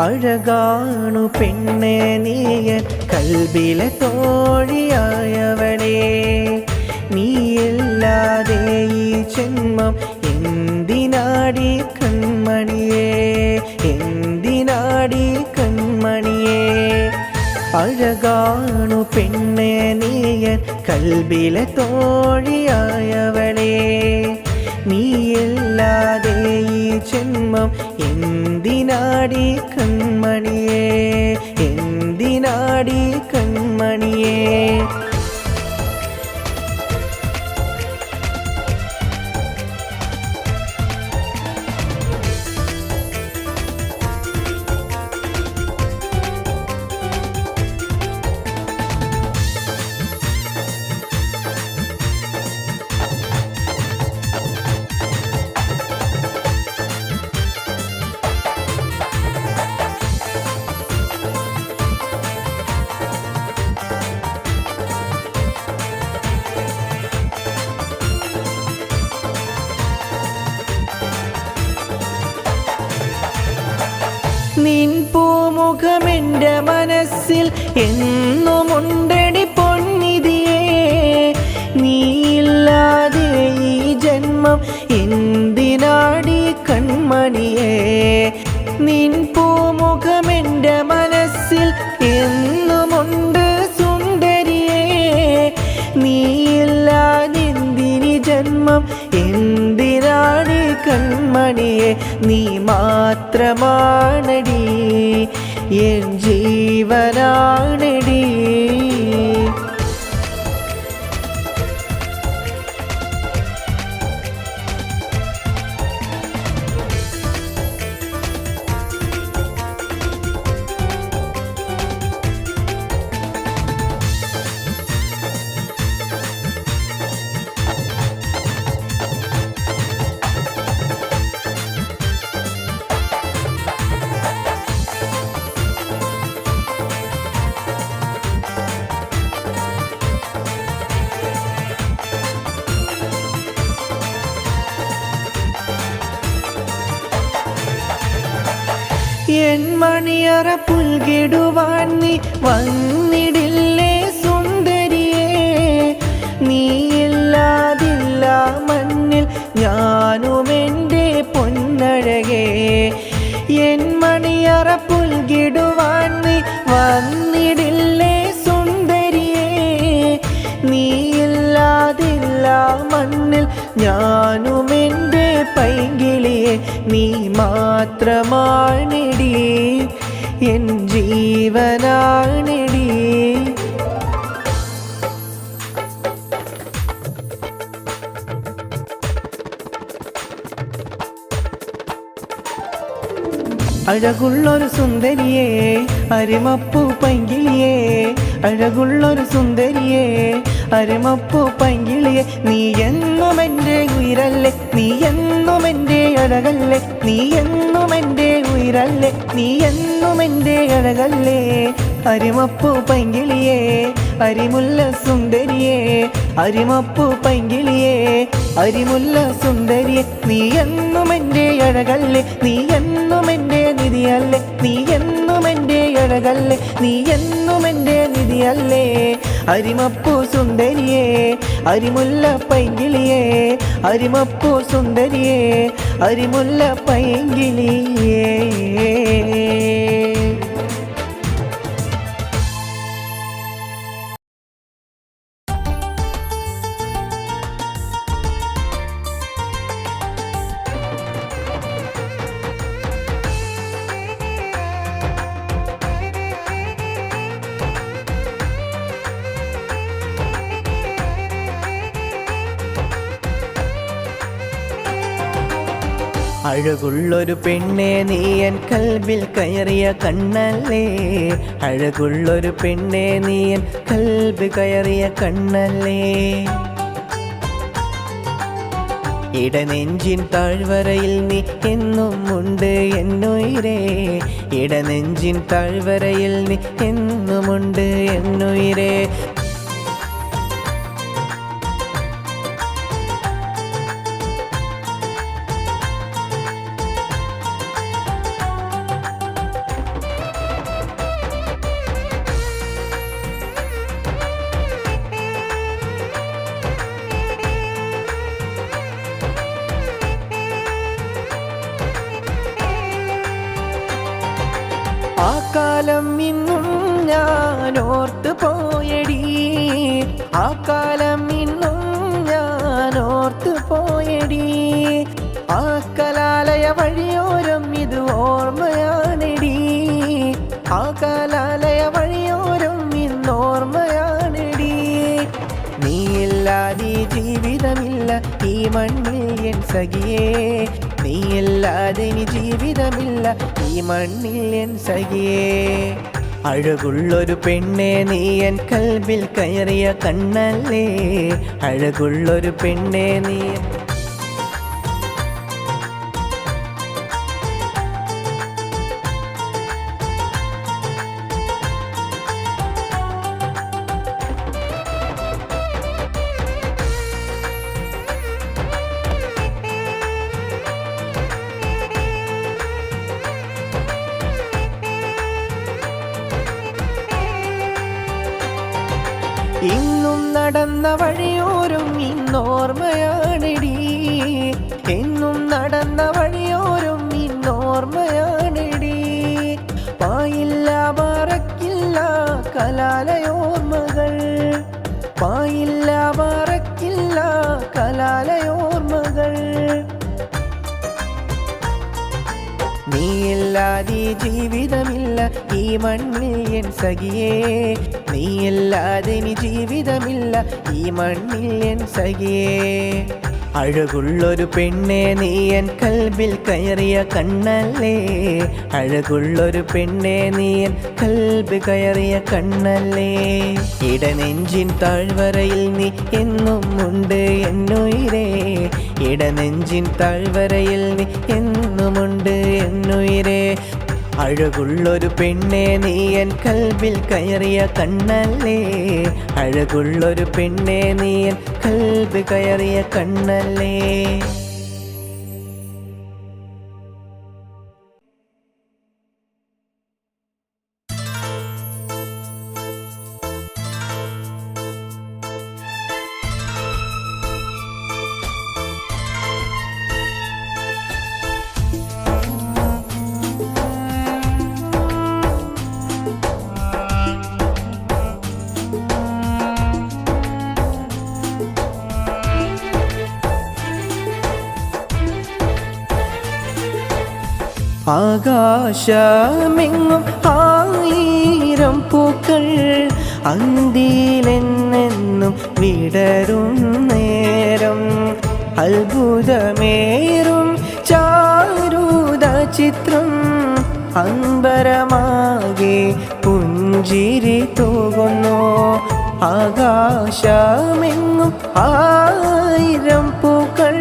അഴകാണു പെണ്ണെ നീയൻ കൽബിലെ തോഴിയായവളെ നീയില്ലാതെ ഈ ജന്മം എന്തിനാടി കൺമണിയേ എന്തിനാടി കൺമണിയേ അഴകാണു പെണ്ണെ നീയൻ കൽബിലെ തോഴിയായവളെ നീയില്ലാതെ ഈ ജന്മം എന്തിനാടി കൺമണിയേ എന്തിനാടി കൺമണിയേ നിൻ പൂമുഖമെൻ്റെ മനസ്സിൽ എന്നുമുണ്ടടി പൊന്നിധിയേ നീയില്ലാതെ ഈ ജന്മം എന്തിനാടി കൺമണിയേ നിൻ പൂമുഖമെൻ്റെ മനസ്സിൽ എന്നുമുണ്ട് സുന്ദരിയേ നീയില്ലാതെന്തിനി ജന്മം എന്തിനാടി കൺമണിയേ നീ മാത്രമാണടി എൻ ജീവനാണടി എൻ മണിയറ പുൽകിടുവാൻ നീ വന്നിടില്ലേ സുന്ദരിയേ നീയില്ലാതില്ല മണ്ണിൽ ഞാനും എൻ്റെ പൊന്നഴകേ എൻ മണിയറ പുൽകിടുവാൻ നീ വന്നിടില്ലേ സുന്ദരിയേ നീയില്ലാതില്ല മണ്ണിൽ ഞാനും എൻ്റെ പൈങ്കിളിയെ നീ മാത്രമാണെടി എൻ ജീവനാണെടി അഴകുള്ളൊരു സുന്ദരിയേ അരിമപ്പൂ പൈങ്കിളിയേ, അഴകുള്ളൊരു സുന്ദരിയേ അരിമപ്പൂ പൈങ്കിളിയേ, നീ എന്നും എൻ്റെ ഉയിരല്ലേ, നീ എന്നും എൻ്റെ അഴകല്ലേ, നീ എന്നും എൻ്റെ ഉയിരല്ലേ, നീ എന്നും എൻ്റെ അഴകല്ലേ. അരിമപ്പൂ പൈങ്കിളിയേ അരിമുല്ല സുന്ദരിയേ, അരിമപ്പൂ പൈങ്കിളിയേ അരിമുല്ല സുന്ദരിയേ, നീ എന്നും എൻ്റെ അഴകല്ലേ, നീ എന്നും എൻ്റെ നിധിയല്ലേ, നീ എന്നും എൻ്റെ അഴകല്ലേ, നീ എന്നും എൻ്റെ നിധിയല്ലേ. അരിമപ്പൂ സുന്ദരിയേ അരിമുല്ല പൈങ്കിളിയേ, അരിമപ്പൂ സുന്ദരിയേ അരിമുല്ല പൈങ്കിളിയേ. അഴകുള്ളൊരു പെണ്ണെ നീ എൻ കൽബിൽ കയറിയ കണ്ണല്ലേ, അഴകുള്ളൊരു പെണ്ണെ നീ എൻ കൽബ് കയറിയ കണ്ണല്ലേ. ഇടനെഞ്ചിൻ താഴ്വരയിൽ നീ എന്നും ഉണ്ട് എന്നുയിരേ, ഇടനെഞ്ചിൻ താഴ്വരയിൽ നീ എന്നുമുണ്ട് എന്നുയിരേ. ആ കാലം ഇന്നും ഞാൻ ഓർത്തു പോയടി, ആ കാലം ഇന്നും ഞാൻ ഓർത്തു പോയടി. ആ കലാലയ വഴിയോരം ഇത് ഓർമ്മയാണെടി, ആ കലാലയ വഴിയോരം ഇന്നോർമ്മയാണെടി. നീയില്ലാതെ ജീവിതമില്ല ഈ മണ്ണിൽ എൻ സഖിയേ, നീയില്ലാതെ ഇനി ജീവിതമില്ല ഈ മണ്ണിൽ എൻ സഖിയേ. അഴകുള്ളൊരു പെണ്ണെ നീ എൻ കൽബിൽ കയറിയ കണ്ണല്ലേ, അഴകുള്ളൊരു പെണ്ണെ നീ. ഇന്നും നടന്ന വഴിയോരും ഇന്നോർമ്മയാണെടി, എന്നും നടന്ന വഴിയോരും ഇന്നോർമ്മയാണെടി. പായില്ല മറക്കില്ല കലാലയോർമ്മകൾ, പായില്ല മറക്കില്ല കലാലയോർമ്മകൾ. നീയില്ലാതെ ജീവിതമില്ല ഈ മണ്ണിൽ എൻ സഖിയേ, നീയില്ലാതെ ഇനി ജീവിതമില്ല ഈ മണ്ണിൽ എൻ സഖിയേ. അഴകുള്ളൊരു പെണ്ണെ നീ എൻ കൽബിൽ കയറിയ കണ്ണല്ലേ, അഴകുള്ളൊരു പെണ്ണെ നീ എൻ കൽബ് കയറിയ കണ്ണല്ലേ. ഇടനെഞ്ചിൻ താഴ്വരയിൽ നീ എന്നും ഉണ്ട് എന്നുയിരേ, ഇടനെഞ്ചിൻ താഴ്വരയിൽ നീ എന്നുമുണ്ട് എന്നുയിരേ. അഴകുള്ളൊരു പെണ്ണെ നീ എൻ കൽബിൽ കയറിയ കണ്ണല്ലേ, അഴകുള്ളൊരു പെണ്ണെ നീ എൻ കൽബ് കയറിയ കണ്ണല്ലേ. ആകാശമെങ്ങും ആയിരം പൂക്കൾ അന്തിയിലെന്നെന്നും വിടരും നേരം, അത്ഭുതമേറും ചാരുത ചിത്രം അമ്പരമാകെ പുഞ്ചിരി തൂകുന്നു. ആകാശമെങ്ങും ആയിരം പൂക്കൾ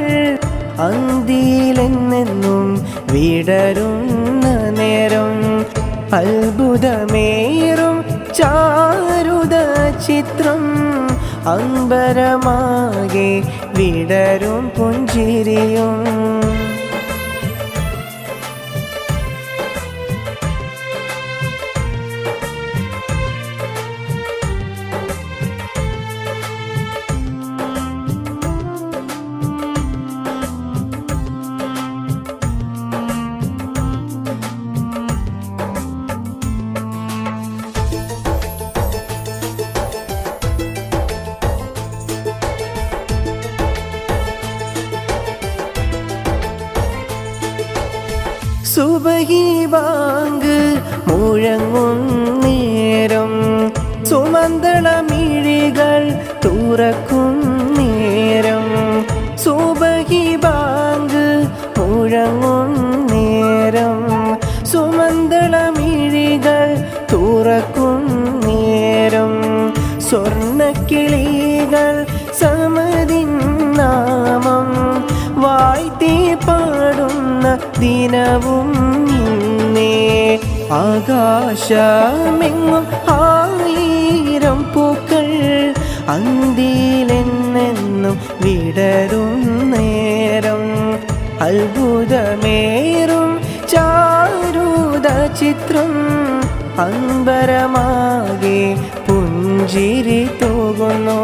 അന്തിയിലെന്നെന്നും വിടരുന്ന നേരം. അത്ഭുതമേറും ചാരുത ചിത്രം അമ്പരമാകെ വിടരും പുഞ്ചിരിയും. സുബഹി ബാങ്ക് മുഴങ്ങും നേരം സുമന്തളമിഴികൾ തുറക്കും നേരം. സുബഹി ബാങ്ക് മുഴങ്ങും നേരം സുമന്തളമിഴികൾ തുറക്കും നേരം. സ്വർണ്ണക്കിളികൾ സമതിൻ നാമം വാഴ്ത്തി പാടുന്ന ദിനവും ഇന്നേ. ആകാശമെങ്ങും ആയിരം പൂക്കൾ അന്തിയിലെന്നെന്നും വിടരും നേരം. അത്ഭുതമേറും ചാരുത ചിത്രം അമ്പരമാകെ പുഞ്ചിരി തൂകുന്നു.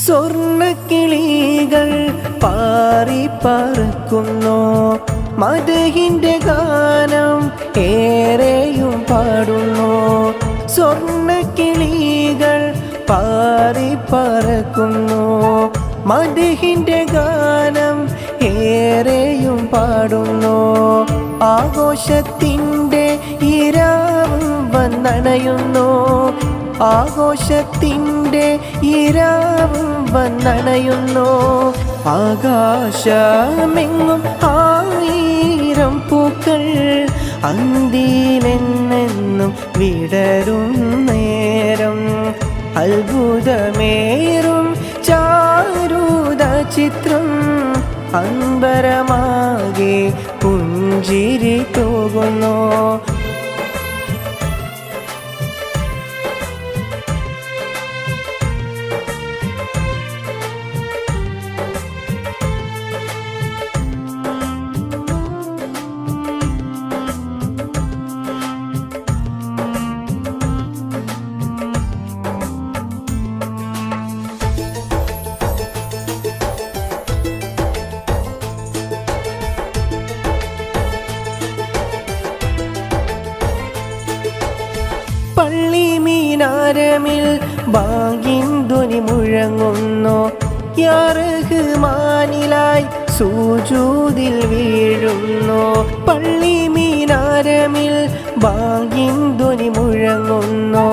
സ്വർണ്ണക്കിളികൾ പാറി പറക്കുന്നു. മദഹിന്റെ ഗാനം ഏറെയും പാടുന്നു. സ്വർണ്ണക്കിളികൾ പാറി പറക്കുന്നു. മദഹിന്റെ ഗാനം ഏറെയും പാടുന്നു. ആഘോഷത്തിൻ്റെ ഇരാവും വന്നണയുന്നു. ആഘോഷത്തിൻ്റെ ഇരാവും വന്നണയുന്നു. ആകാശമെങ്ങും ആയിരം പൂക്കൾ അന്തിയിലെന്നെന്നും വിടരും നേരം. അത്ഭുതമേറും ചാരുത ചിത്രം അമ്പരമാകെ പുഞ്ചിരി തൂകുന്നു. പള്ളി മീനാരമിൽ ബാങ്കിൻ ധ്വനി മുഴങ്ങുന്നു. യാ റഹ്മാനിലായി സുജൂദിൽ വീഴുന്നു. പള്ളി മീനാരമിൽ ബാങ്കിൻ ധ്വനി മുഴങ്ങുന്നു.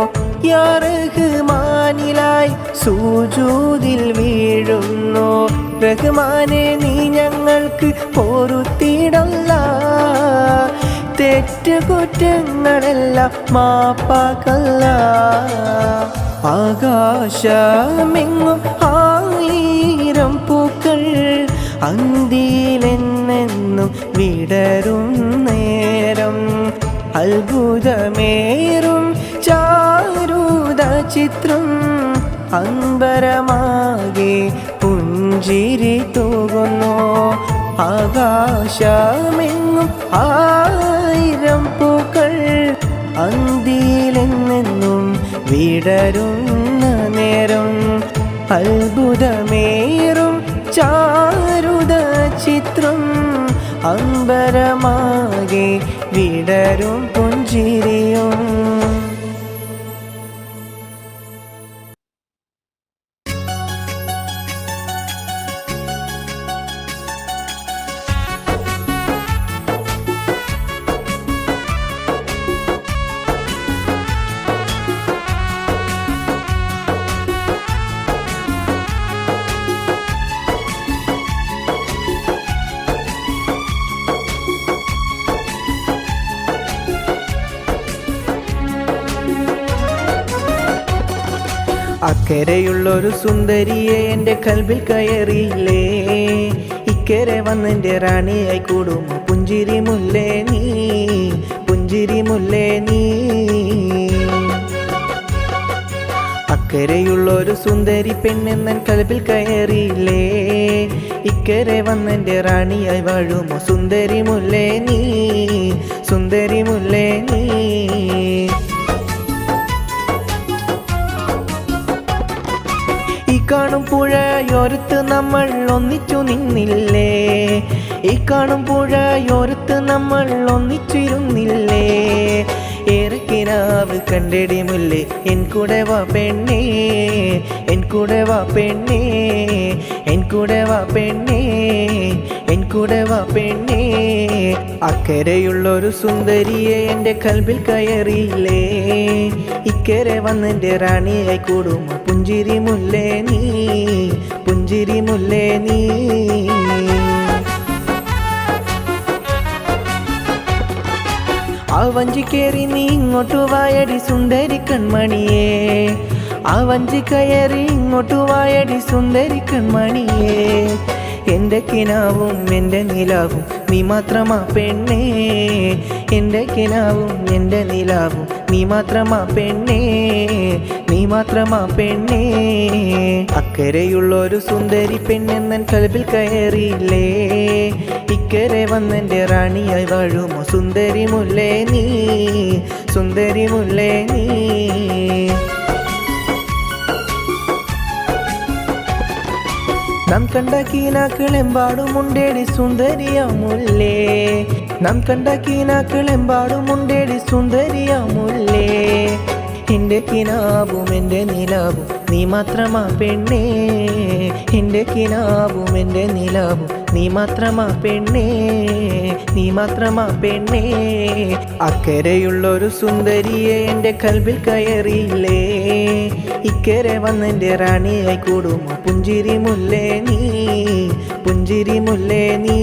യാ റഹ്മാനിലായി സുജൂദിൽ വീഴുന്നു. റഹ്മാനെ നീ ഞങ്ങൾക്ക് പൊറുത്തിടല്ല. തെറ്റുകുറ്റങ്ങളെല്ലാം മാപ്പാക്കല്ല. ആകാശമെങ്ങും ആയിരം പൂക്കൾ അന്തിയിലെന്നെന്നും വിടരും നേരം. അത്ഭുതമേറും ചാരുത ചിത്രം അമ്പരമാകെ പുഞ്ചിരി തൂകുന്നു. ആകാശമെങ്ങും ആയിരം പൂക്കൾ അന്തിയിലെന്നെന്നും വിടരുന്ന നേരം. അത്ഭുതമേറും ചാരുത ചിത്രം അമ്പരമാകെ വിടരും പുഞ്ചിരിയും. അക്കരെയുള്ളൊരു സുന്ദരിയെ എൻ്റെ കൽബിൽ കയറിയില്ലേ, ഇക്കരെ വന്നെൻ്റെ റാണിയായി കൂടുമോ പുഞ്ചിരി മുല്ലേ നീ, പുഞ്ചിരി മുല്ലേ നീ. അക്കരെയുള്ളൊരു സുന്ദരി പെണ്ണെന്നൻ കൽബിൽ കയറിയില്ലേ, ഇക്കരെ വന്നെൻ്റെ റാണിയായി വാഴുമോ സുന്ദരി മുല്ലേ നീ, സുന്ദരി മുല്ലേ നീ. ഈ കാണും പുഴയോരത്ത് നമ്മൾ ഒന്നിച്ചു നിന്നില്ലേ, ഈ കാണും പുഴയോരത്ത് നമ്മൾ ഒന്നിച്ചിരുന്നില്ലേ. ഏറെ കിനാവ് കണ്ടെടി മുല്ലേ എൻ കൂടെ വാ പെണ്ണേ, എൻ കൂടെ വാ പെണ്ണേ, എൻ കൂടെ വാ പെണ്ണേ, എൻ കൂടെ വാ പെണ്ണേ. അക്കരെയുള്ളൊരു സുന്ദരിയെ എൻ്റെ കൽബിൽ കയറിയില്ലേ, ഇക്കരെ വന്നെൻ്റെ റാണിയായി കൂടുമോ പുഞ്ചിരി മുല്ലേ നീ, പുഞ്ചിരി മുല്ലേ നീ. ആ വഞ്ചി കയറി നീ ഇങ്ങോട്ടു വായടി സുന്ദരി കൺമണിയേ, ആ വഞ്ചി കയറി ഇങ്ങോട്ടു വായടി സുന്ദരി കൺമണിയേ. എൻ്റെ കിനാവും എൻ്റെ നിലാവും നീ മാത്രമാ പെണ്ണേ, എൻ്റെ കിനാവും എൻ്റെ നിലാവും നീ മാത്രമാ പെണ്ണേ, നീ മാത്രമാ പെണ്ണേ. അക്കരെയുള്ളൊരു സുന്ദരി പെണ്ണെന്നൻ കൽബിൽ കയറിയില്ലേ, ഇക്കരെ വന്നെൻ്റെ റാണിയായി വാഴുമോ സുന്ദരി മുല്ലേ നീ, സുന്ദരി മുല്ലേ നീ. നാം കണ്ട കീനാക്കളെമ്പാടുമുണ്ടേടി സുന്ദരിയാമുല്ലേ, നാം കണ്ട കീനാക്കളെമ്പാടുമുണ്ടേടി സുന്ദരിയാമുല്ലേ. എൻ്റെ കിനാവും എൻ്റെ നിലാവും നീ മാത്രമാ പെണ്ണേ, എൻ്റെ കിനാവും എൻ്റെ നിലാവും നീ മാത്രമാ പെണ്ണേ, നീ മാത്രമാ പെണ്ണേ. അക്കരെയുള്ളൊരു സുന്ദരിയെ എൻ്റെ കൽബിൽ കയറിയില്ലേ, ഇക്കരെ വന്നെൻ്റെ റാണിയായി കൂടുമോ പുഞ്ചിരി മുല്ലേ നീ, പുഞ്ചിരി മുല്ലേ നീ.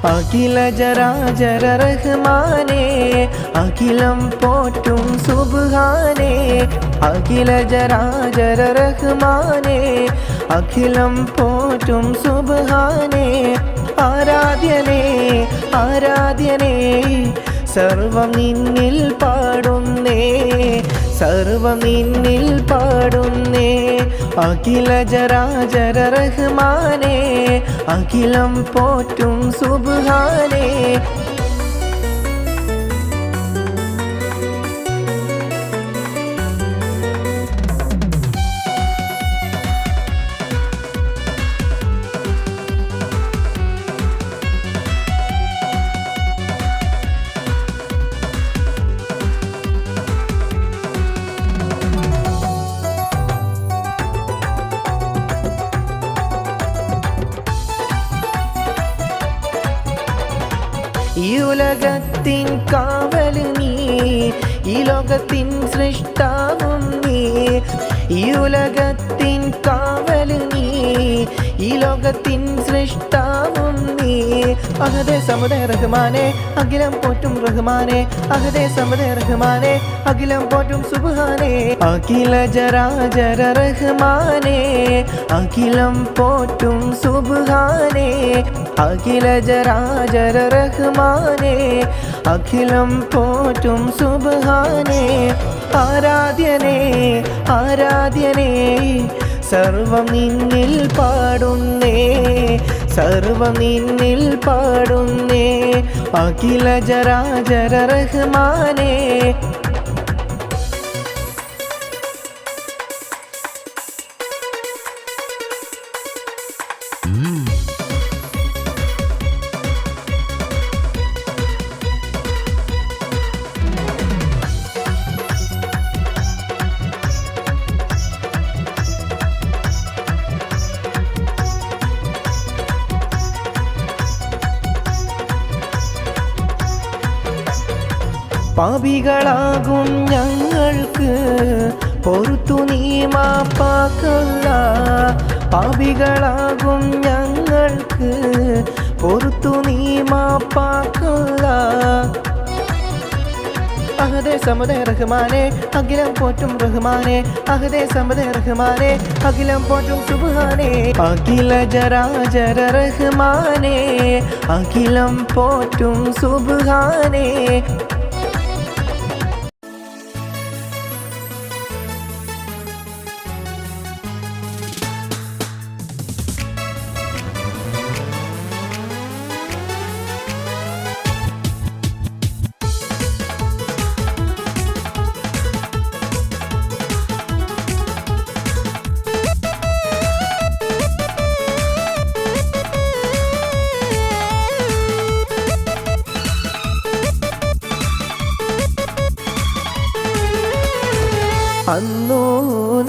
അഖില ജരാജര റഹ്മാനേ, അഖിലം പോറ്റും സുബ്ഹാനേ, അഖില ജരാജര റഹ്മാനേ, അഖിലം പോറ്റും സുബ്ഹാനേ. ആരാധ്യനേ ആരാധ്യനേ സർവം നിന്നിൽ പാടുന്നേ, സർവം നിന്നിൽ പാടുന്നേ. അഖില ജരാജര റഹ്മാനേ, അഖിലം പോറ്റും സുബ്ഹാനേ. ഈ ഉലകത്തിൻ കാവല് നീ, ഈ ലോകത്തിൻ സൃഷ്ടാവും നീ. ഈ ഉലകത്തിൻ കാവല് നീ, ഈ ലോകത്തിൻ സൃഷ്ടാവും നീ. അഹദേ സമദേ റഹ്മാനെ അഖിലം പോറ്റും റഹ്മാനെ, അഹദേ സമദേ റഹ്മാനെ അഖിലം പോറ്റും സുബ്ഹാനേ. അഖില ജരാജര റഹ്മാനെ അഖിലം പോറ്റും സുബ്ഹാനേ, അഖില ജരാജര റഹ്മാനെ അഖിലം പോറ്റും സുബ്ഹാനേ. ആരാധ്യനേ ആരാധ്യനേ സർവം നിന്നിൽ പാടുന്നേ, സർവം നിന്നിൽ പാടുന്നേ. അഖില ജരാജര റഹ്മാനേ. പാപികളാകും ഞങ്ങൾക്ക് പൊറുത്തു നീ മാപ്പാക്കല്ല, പാപികളാകും ഞങ്ങൾക്ക് പൊറുത്തു നീ മാപ്പാക്കല്ല. അഹദേ സമദേ റഹ്മാനെ അഖിലം പോറ്റും റഹ്മാനെ, അഹദേ സമദേ റഹ്മാനെ അഖിലം പോറ്റും സുബ്ഹാനേ. അഖില ജരാജര റഹ്മാനെ അഖിലം പോറ്റും സുബ്ഹാനേ. അന്നു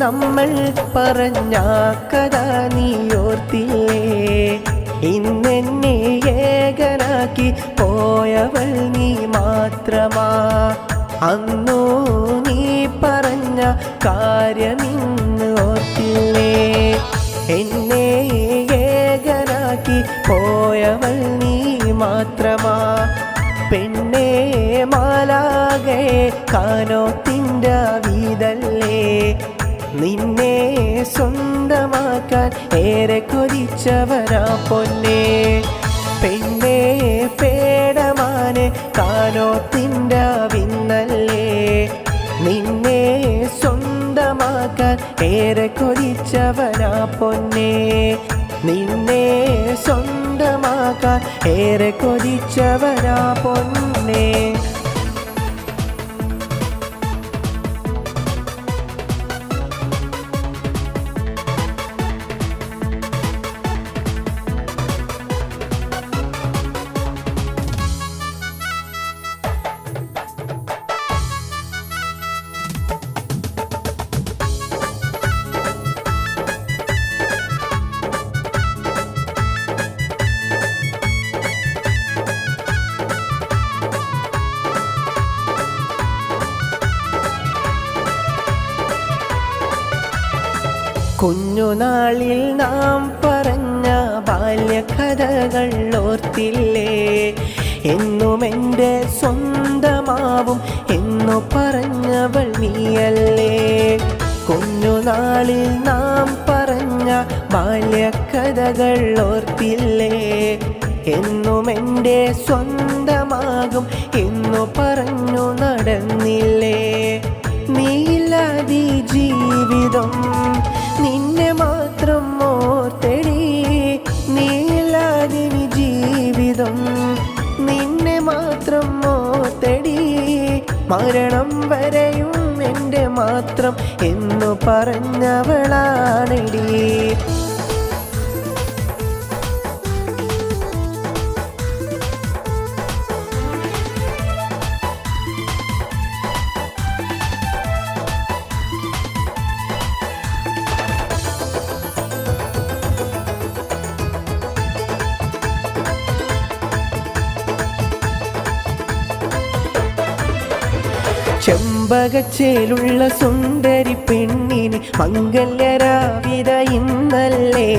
നമ്മൾ പറഞ്ഞ കഥ നീ ഓർത്തില്ലേ, ഇന്നെന്നെ ഏകനാക്കി പോയവൾ നീ മാത്രമാ. അന്നു നീ പറഞ്ഞ കാര്യമിന്ന് ഓർത്തില്ലേ, എന്നെ ഏകനാക്കി പോയവൾ നീ മാത്രമാ. പെണ്ണേ മാലാകെ കാനോത്തിൻ്റെ വീതല്ലേ, നിന്നെ സ്വന്തമാക്കാൻ ഏറെ കൊതിച്ചവരാ പൊന്നേ. പെണ്ണേ പേടമാനെ കാനോത്തിൻ്റെ വിന്നല്ലേ, നിന്നെ സ്വന്തമാക്കാൻ ഏറെ കൊതിച്ചവരാ പൊന്നേ. നിന്നെ സ്വന്തമാക്കാൻ ഏറെ കൊതിച്ചവരാ പൊന്നേ. കുഞ്ഞുനാളിൽ നാം പറഞ്ഞ ബാല്യകഥകൾ ഓർത്തില്ലേ, എന്നും എൻ്റെ സ്വന്തമാവും എന്നു പറഞ്ഞവൾ നീയല്ലേ. കുഞ്ഞുനാളിൽ നാം പറഞ്ഞ ബാല്യകഥകൾ ഓർത്തില്ലേ, എന്നും എൻ്റെ സ്വന്തമാകും എന്നു പറഞ്ഞു നടന്നില്ലേ. നീയില്ലാതെ ജീവിതം നിന്നെ മാത്രം ഓർത്തെടി, നീയില്ലാതെ ജീവിതം നിന്നെ മാത്രം ഓർത്തെടി. മരണം വരെയും എൻ്റെ മാത്രം എന്നു പറഞ്ഞവളാണെടി. ചെമ്പകച്ചേലുള്ള സുന്ദരി പെണ്ണിന് മംഗല്യരാവിത ഇന്നല്ലേ.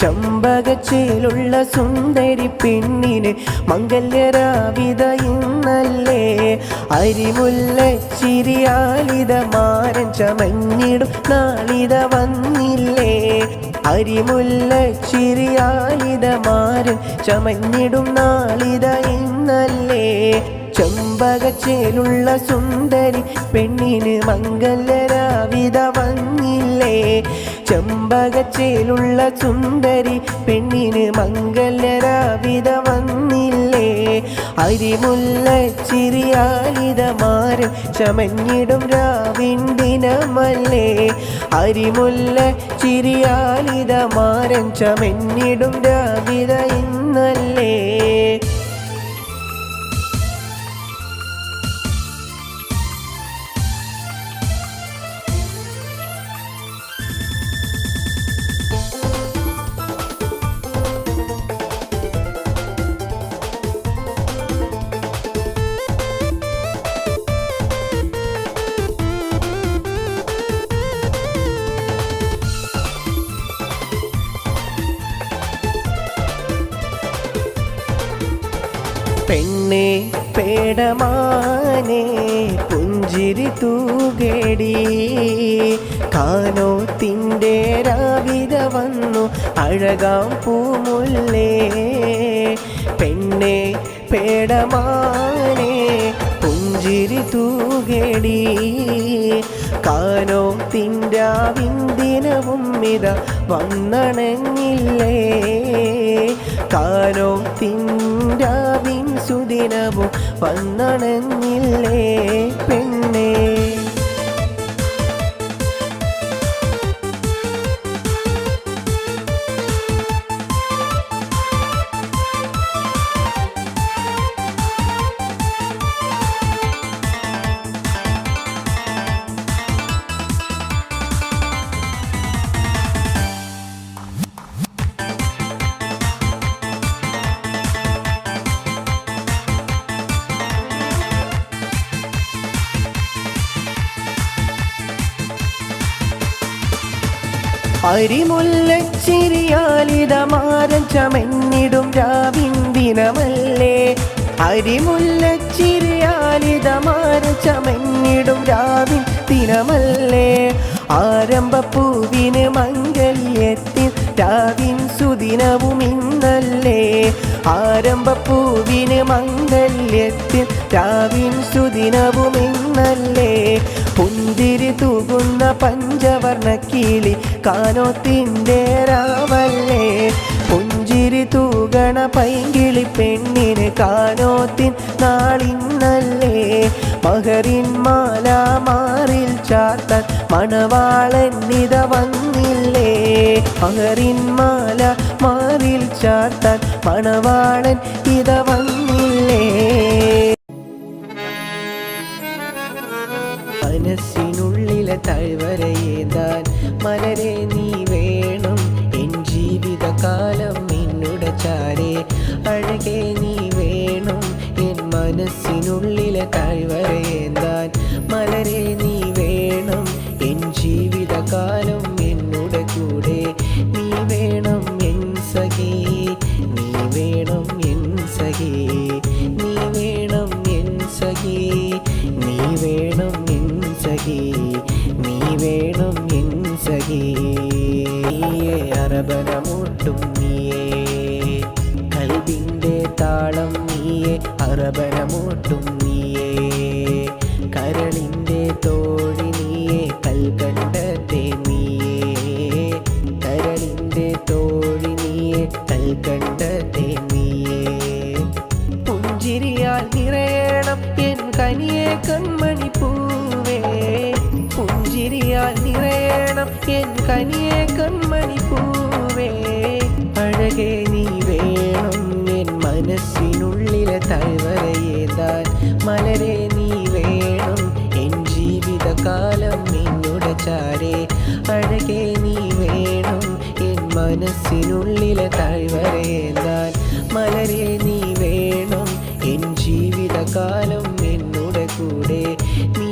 ചെമ്പകച്ചേലുള്ള സുന്ദരി പെണ്ണിന് മംഗല്യരാവിത ഇന്നല്ലേ. അരിമുല്ല ചിരിയാലിത മാരൻ ചമഞ്ഞിടും നാളിത വന്നില്ലേ. അരിമുല്ല ചിരിയാലിത മാരൻ ചമഞ്ഞിടും നാളിത ഇന്നല്ലേ. ചെമ്പകച്ചേലുള്ള സുന്ദരി പെണ്ണിന് മംഗല്യരാവിത വന്നില്ലേ. ചെമ്പകച്ചേലുള്ള സുന്ദരി പെണ്ണിന് മംഗല്യരാവിത വന്നില്ലേ. അരിമുല്ല ചിരിയാലിത മാരൻ ചമഞ്ഞിടും രാവിൻ ദിനമല്ലേ. അരിമുല്ല ചിരിയാലിത മാരൻ ചമഞ്ഞിടും രാവിത ഇന്നല്ലേ. പെണ്ണേ പേടമാനേ പുഞ്ചിരി തൂകേടി. കാനോത്തിൻ്റെ രാവിത വന്നു അഴകാം പൂമുല്ലേ. പെണ്ണേ പേടമാനേ പുഞ്ചിരി തൂകേടി. കാനോത്തിൻ്റെ വിന്ദിനവും ഇത വന്നണങ്ങില്ലേ. കാനോത്തിൻ്റെ സുദിനവും വന്നണങ്ങില്ലേ പെണ്ണേ. അരിമുല്ലച്ചിരിയാലിത മാരൻ ചമഞ്ഞിടും രാവിൻ ദിനമല്ലേ. അരിമുല്ലച്ചിരിയാലിത മാരൻ ചമഞ്ഞിടും രാവിൻ ദിനമല്ലേ. ആരംഭപ്പൂവിന് മംഗല്യത്തിൽ രാവിൻ സുദിനവും ഇന്നല്ലേ. ആരംഭപ്പൂവിന് മംഗല്യത്തിൽ രാവിൻ സുദിനവും ഇന്നല്ലേ. പുന്തിരി തൂകുന്ന പഞ്ചവർണ്ണ കിളി കാനോത്തിൻ്റെ രാവല്ലേ. പുഞ്ചിരി തൂകണ പൈങ്കിളി പെണ്ണിന് കാനോത്തിൻ നാളിന്നല്ലേ. മഹറിൻ മാല മാറിൽ ചാർത്താൻ മണവാളൻ ഇത വന്നില്ലേ. മഹറിൻ മാല മാറിൽ ചാർത്താൻ മണവാളൻ ഇത വന്നില്ലേ. മനസ്സിനുള്ളിലെ താഴ്വരയേന്താൻ മലരെ നീ വേണം. എൻ ജീവിതകാലം നിന്നുടെ ചാരെ അഴകെ നീ വേണം. എൻ മനസ്സിനുള്ളിലെ താഴ്വരയേന്താൻ മലരെ നീ വേണം. എൻ ജീവിതകാലം എന്നുടെ കൂടെ നീ വേണം എൻ സഖി. നീ വേണം എൻ സഖി. നീ വേണം എൻ സഖി. നീ വേണം എൻ സഖി. നീ വേണം എൻ സഖി. നീയേ അറബനമൂട്ടും നീയേ കൽബിൻ്റെ താളം നീയേ. അറബനമൂട്ടും നീയേ കരളിൻ്റെ തോഴി നീയേ. കൽക്കണ്ടത്തെ നീയേ കരളിൻ്റെ തോഴി നീയേ. കൽക്കണ്ടത്തെ നീയേ. പുഞ്ചിരിയാൽ നിറയണം എൻ കനിയെ കൺമണി പൂവേ. പുഞ്ചിരിയാൽ നിറയണം എൻ കനിയെ കൺമണി പൂവേ. അഴകെ നീ വേണം എൻ മനസ്സിനുള്ളിലെ താഴ്വരയേന്താൻ മലരെ നീ വേണം. എൻ ജീവിതകാലം നിന്നുടെ ചാരെ അഴകെ നീ വേണം. എൻ മനസ്സിനുള്ളിലെ താഴ്വരയേന്താൻ മലരെ നീ വേണം. എൻ ജീവിതകാലം എന്നുടെ കൂടെ നീ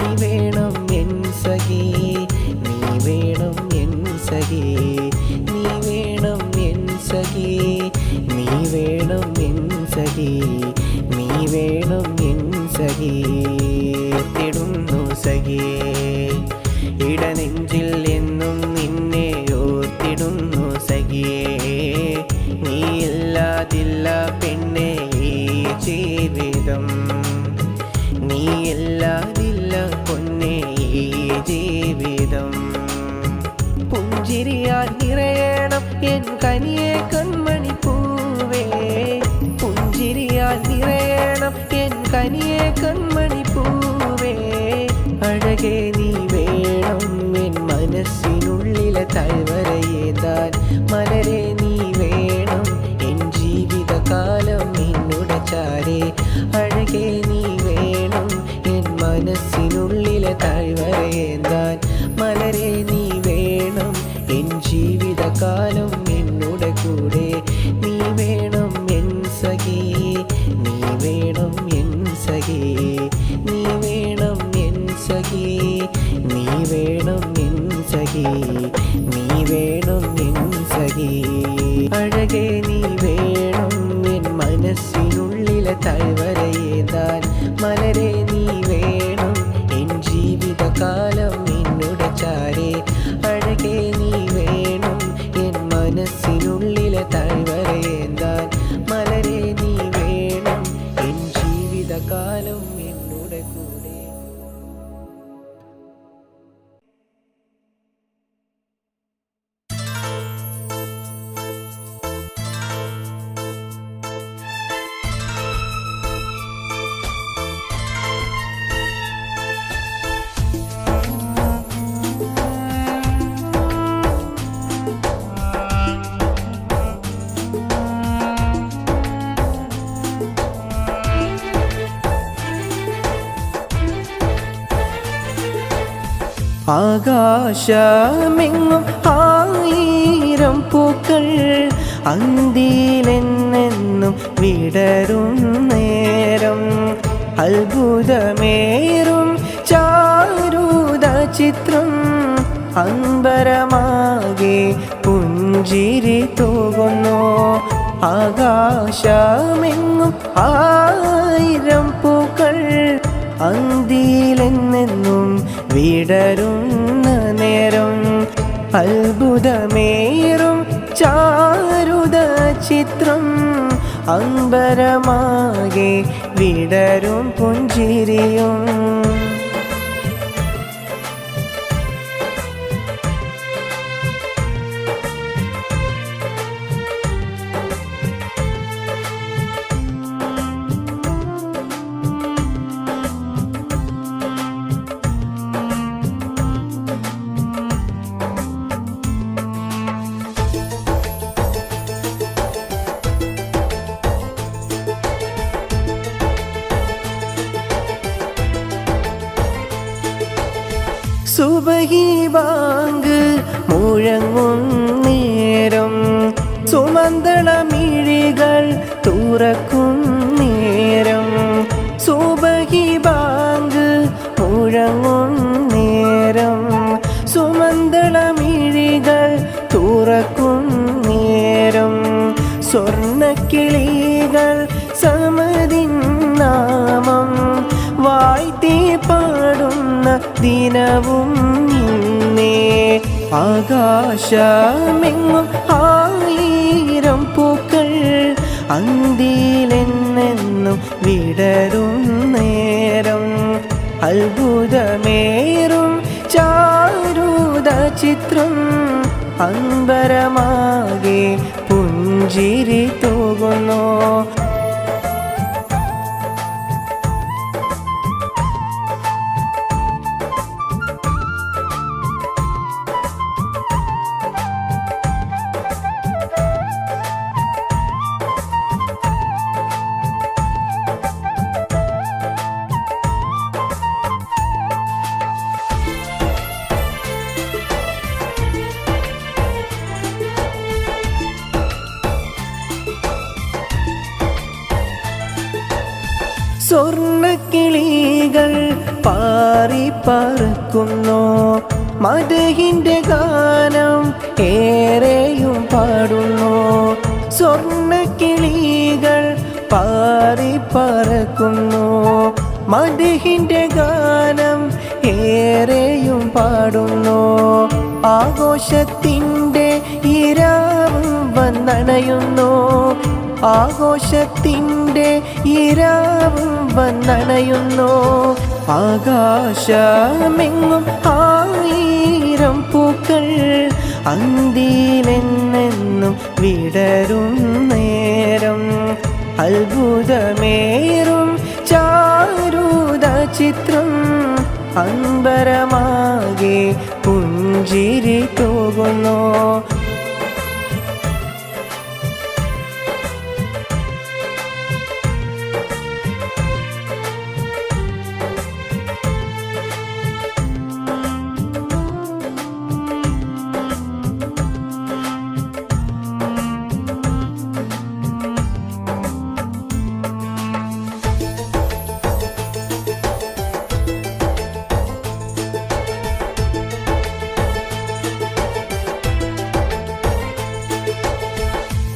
സഖിയേ ഇടനെഞ്ചിൽ എന്നും നിന്നെ ഓർത്തിടുന്നു സഖിയേ നീയില്ലാതില്ല പെണ്ണേ ഈ ജീവിതം നീയില്ലാതില്ല പൊന്നേ ഈ ജീവിതം പുഞ്ചിരിയാൽ നിറയണം എൻ കനിയെ കൺമണി പൂവേ പുഞ്ചിരിയാൽ നിറയണം എൻ കനിയെ കൺമണി പൂവേ അഴകേ നീ വേണം എൻ മനസ്സിനുള്ളിലെ താഴ്വരയേതാൻ മലരെ നീ വേണം എൻ ജീവിതകാലം നിന്നുടെ ചാരേ അഴകേ നീ വേണം എൻ മനസ്സിനുള്ളിലെ താഴ്വരയേതാൻ മലരെ നീ വേണം എൻ ജീവിതകാലം എന്നുടെ കൂടെ നീ വേണം എൻ സഖി നീ വേണം എൻ സഖി നീ വേണം എൻ സഖി നീ വേണം എൻ സഖി നീ വേണം എൻ സഖി അഴകേ നീ വേണം എൻ മനസ്സിനുള്ളിലെ താഴ്വരയേതാൻ മലരെ നീ വേണം എൻ ജീവിതകാലം നിന്നുടെ ചാരേ അഴകേ നീ വേണം എൻ മനസ്സിനുള്ളിലെ താഴ്വരയേതാൻ മലരെ നീ വേണം എൻ ജീവിതകാലം എന്നുടെ കൂടെ ആകാശമെങ്ങും ആയിരം പൂക്കൾ അന്തിയിലെന്നെന്നും വിടരും നേരം അത്ഭുതമേറും ചാരുത ചിത്രം അമ്പരമാകെ പുഞ്ചിരി തൂകുന്നു ആകാശമെങ്ങും ആയിരം പൂക്കൾ അന്തിയിലെന്നെന്നും വിടരുന്ന നേരം അത്ഭുതമേറും ചാരുത ചിത്രം അമ്പരമാകെ വിടരും പുഞ്ചിരിയും സുബഹി ബാങ്ക് മുഴങ്ങും നേരം സുമന്തളമിഴികൾ തുറക്കും നേരം സുബഹി ബാങ്ക് മുഴങ്ങും നേരം സുമന്തളമിഴികൾ തുറക്കും നേരം സ്വർണ്ണക്കിളികൾ സമതിൻ നാമം വാഴ്ത്തി പാടുന്ന ദിനവും ഇന്നേ ആകാശമെങ്ങും ആയിരം പൂക്കൾ അന്തിയിലെന്നെന്നും വിടരും നേരം അത്ഭുതമേറും ചാരുത ചിത്രം അമ്പരമാകെ പുഞ്ചിരി തൂകുന്നു സ്വർണ്ണക്കിളികൾ പാറി പറക്കുന്നു മദഹിന്റെ ഗാനം ഏറെയും പാടുന്നു സ്വർണ്ണക്കിളികൾ പാറി പറക്കുന്നു മദഹിന്റെ ഗാനം പാടുന്നു. ആഘോഷത്തിൻ്റെ ഈരാവ് വന്നണയുന്നു. ആഘോഷത്തിൻ്റെ ഈരാവ് വന്നണയുന്നു. ആകാശമെങ്ങും ആയിരം പൂക്കൾ അന്തിയിലെന്നെന്നും വിടരും നേരം. അത്ഭുതമേറും ചാരുത ചിത്രം അമ്പരമാകെ പുഞ്ചിരി തൂകുന്നു.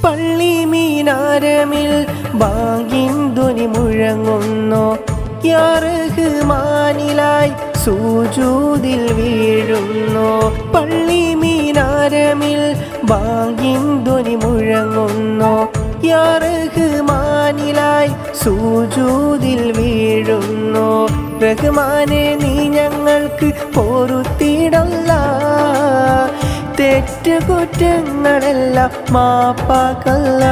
പള്ളി മീനാരമിൽ ബാങ്കിൻ ധ്വനി മുഴങ്ങുന്നു. യാ റഹ്മാനിലായി സുജൂദിൽ വീഴുന്നു. പള്ളി മീനാരമിൽ ബാങ്കിൻ ധ്വനി മുഴങ്ങുന്നു. യാ റഹ്മാനിലായി സുജൂദിൽ വീഴുന്നു. റഹ്മാനെ നീ ഞങ്ങൾക്ക് പൊറുത്തിടല്ല, തെറ്റുകുറ്റങ്ങളെല്ലാം മാപ്പാക്കല്ല.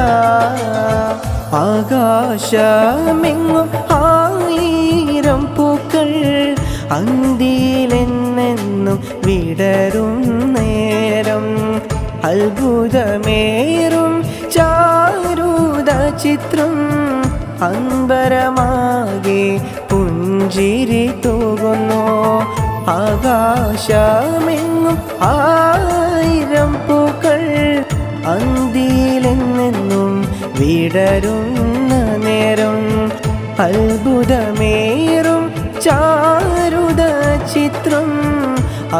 ആകാശമെങ്ങും ആയിരം പൂക്കൾ അന്തിയിലെന്നെന്നും വിടരും നേരം. അത്ഭുതമേറും ചാരുത ചിത്രം അമ്പരമാകെ പുഞ്ചിരി തൂകുന്നു. ആകാശമെങ്ങും ആയിരം പൂക്കൾ അന്തിയിലെന്നെന്നും വിടരുന്ന നേരം. അത്ഭുതമേറും ചാരുത ചിത്രം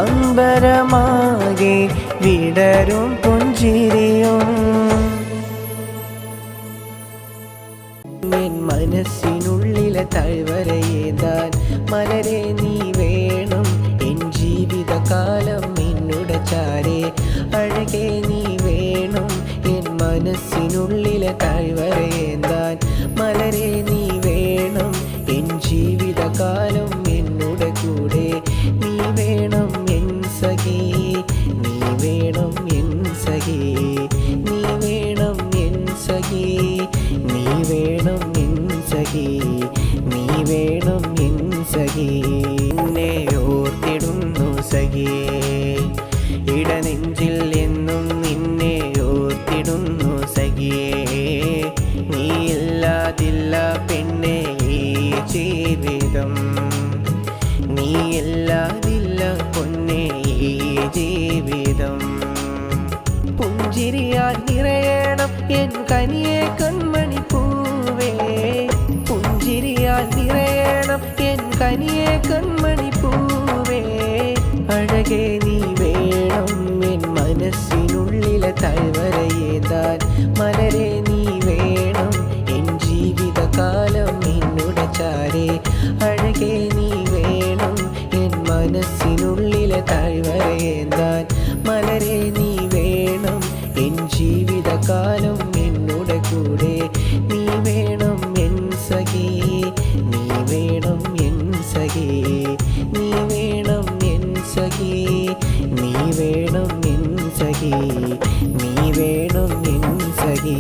അമ്പരമാകെ വിടരും പുഞ്ചിരിയും. എൻ മനസ്സിനുള്ളിലെ താഴ്വരയേതാൻ മലരെ നീ വേണം. എൻ ജീവിതകാലം നിന്നുടെ ചാരേ അഴകെ നീ വേണം. എൻ മനസ്സിനുള്ളിലെ താഴ്വരയേതാൻ മലരെ നീ വേണം. എൻ ജീവിതകാലം നിന്നുടെ കൂടെ നീ വേണം. എൻ സഖി നീ വേണം. എൻ സഖി നീ വേണം. എൻ സഖി നീ വേണം. എൻ സഖി നീ വേണം. എൻ സഖി എന്നെ ഓർത്തിടുന്നു സഖിയേ, ഇടനെഞ്ചിൽ എന്നും നിന്നെ ഓർത്തിടുന്നു സഖിയേ. നീയില്ലാതില്ല പെണ്ണെ ഈ ജീവിതം, നീയില്ലാതില്ല പൊന്നെ ഈ ജീവിതം. പുഞ്ചിരിയാൽ നിറയണം എൻ കനിയെ കൺമണി പൂവേ. പുഞ്ചിരിയാൽ നിറയണം എൻ കനിയെ കൺമണി പൂവേ. അഴകെ നീ വേണം. എൻ മനസ്സിനുള്ളിലെ താഴ്വരയേതാൻ മലരെ നീ വേണം. എൻ ജീവിതകാലം നിന്നുടെ ചാരേ അഴകെ നീ വേണം. എൻ മനസ്സിനുള്ളിലെ താഴ്വരയേതാൻ മലരെ നീ വേണം. എൻ ജീവിതകാലം നിന്നുടെ കൂടെ നീ വേണം. എൻ സഖി നീ വേണം. എൻ സഖി നീ വേണം. എൻ സഖി നീ വേണം. എൻ സഖി നീ വേണം. എൻ സഖി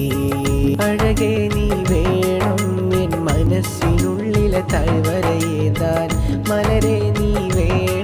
അഴകെ നീ വേണം. എൻ മനസ്സിനുള്ളിലെ താഴ്വരയേതാൻ മലരെ നീ വേണം.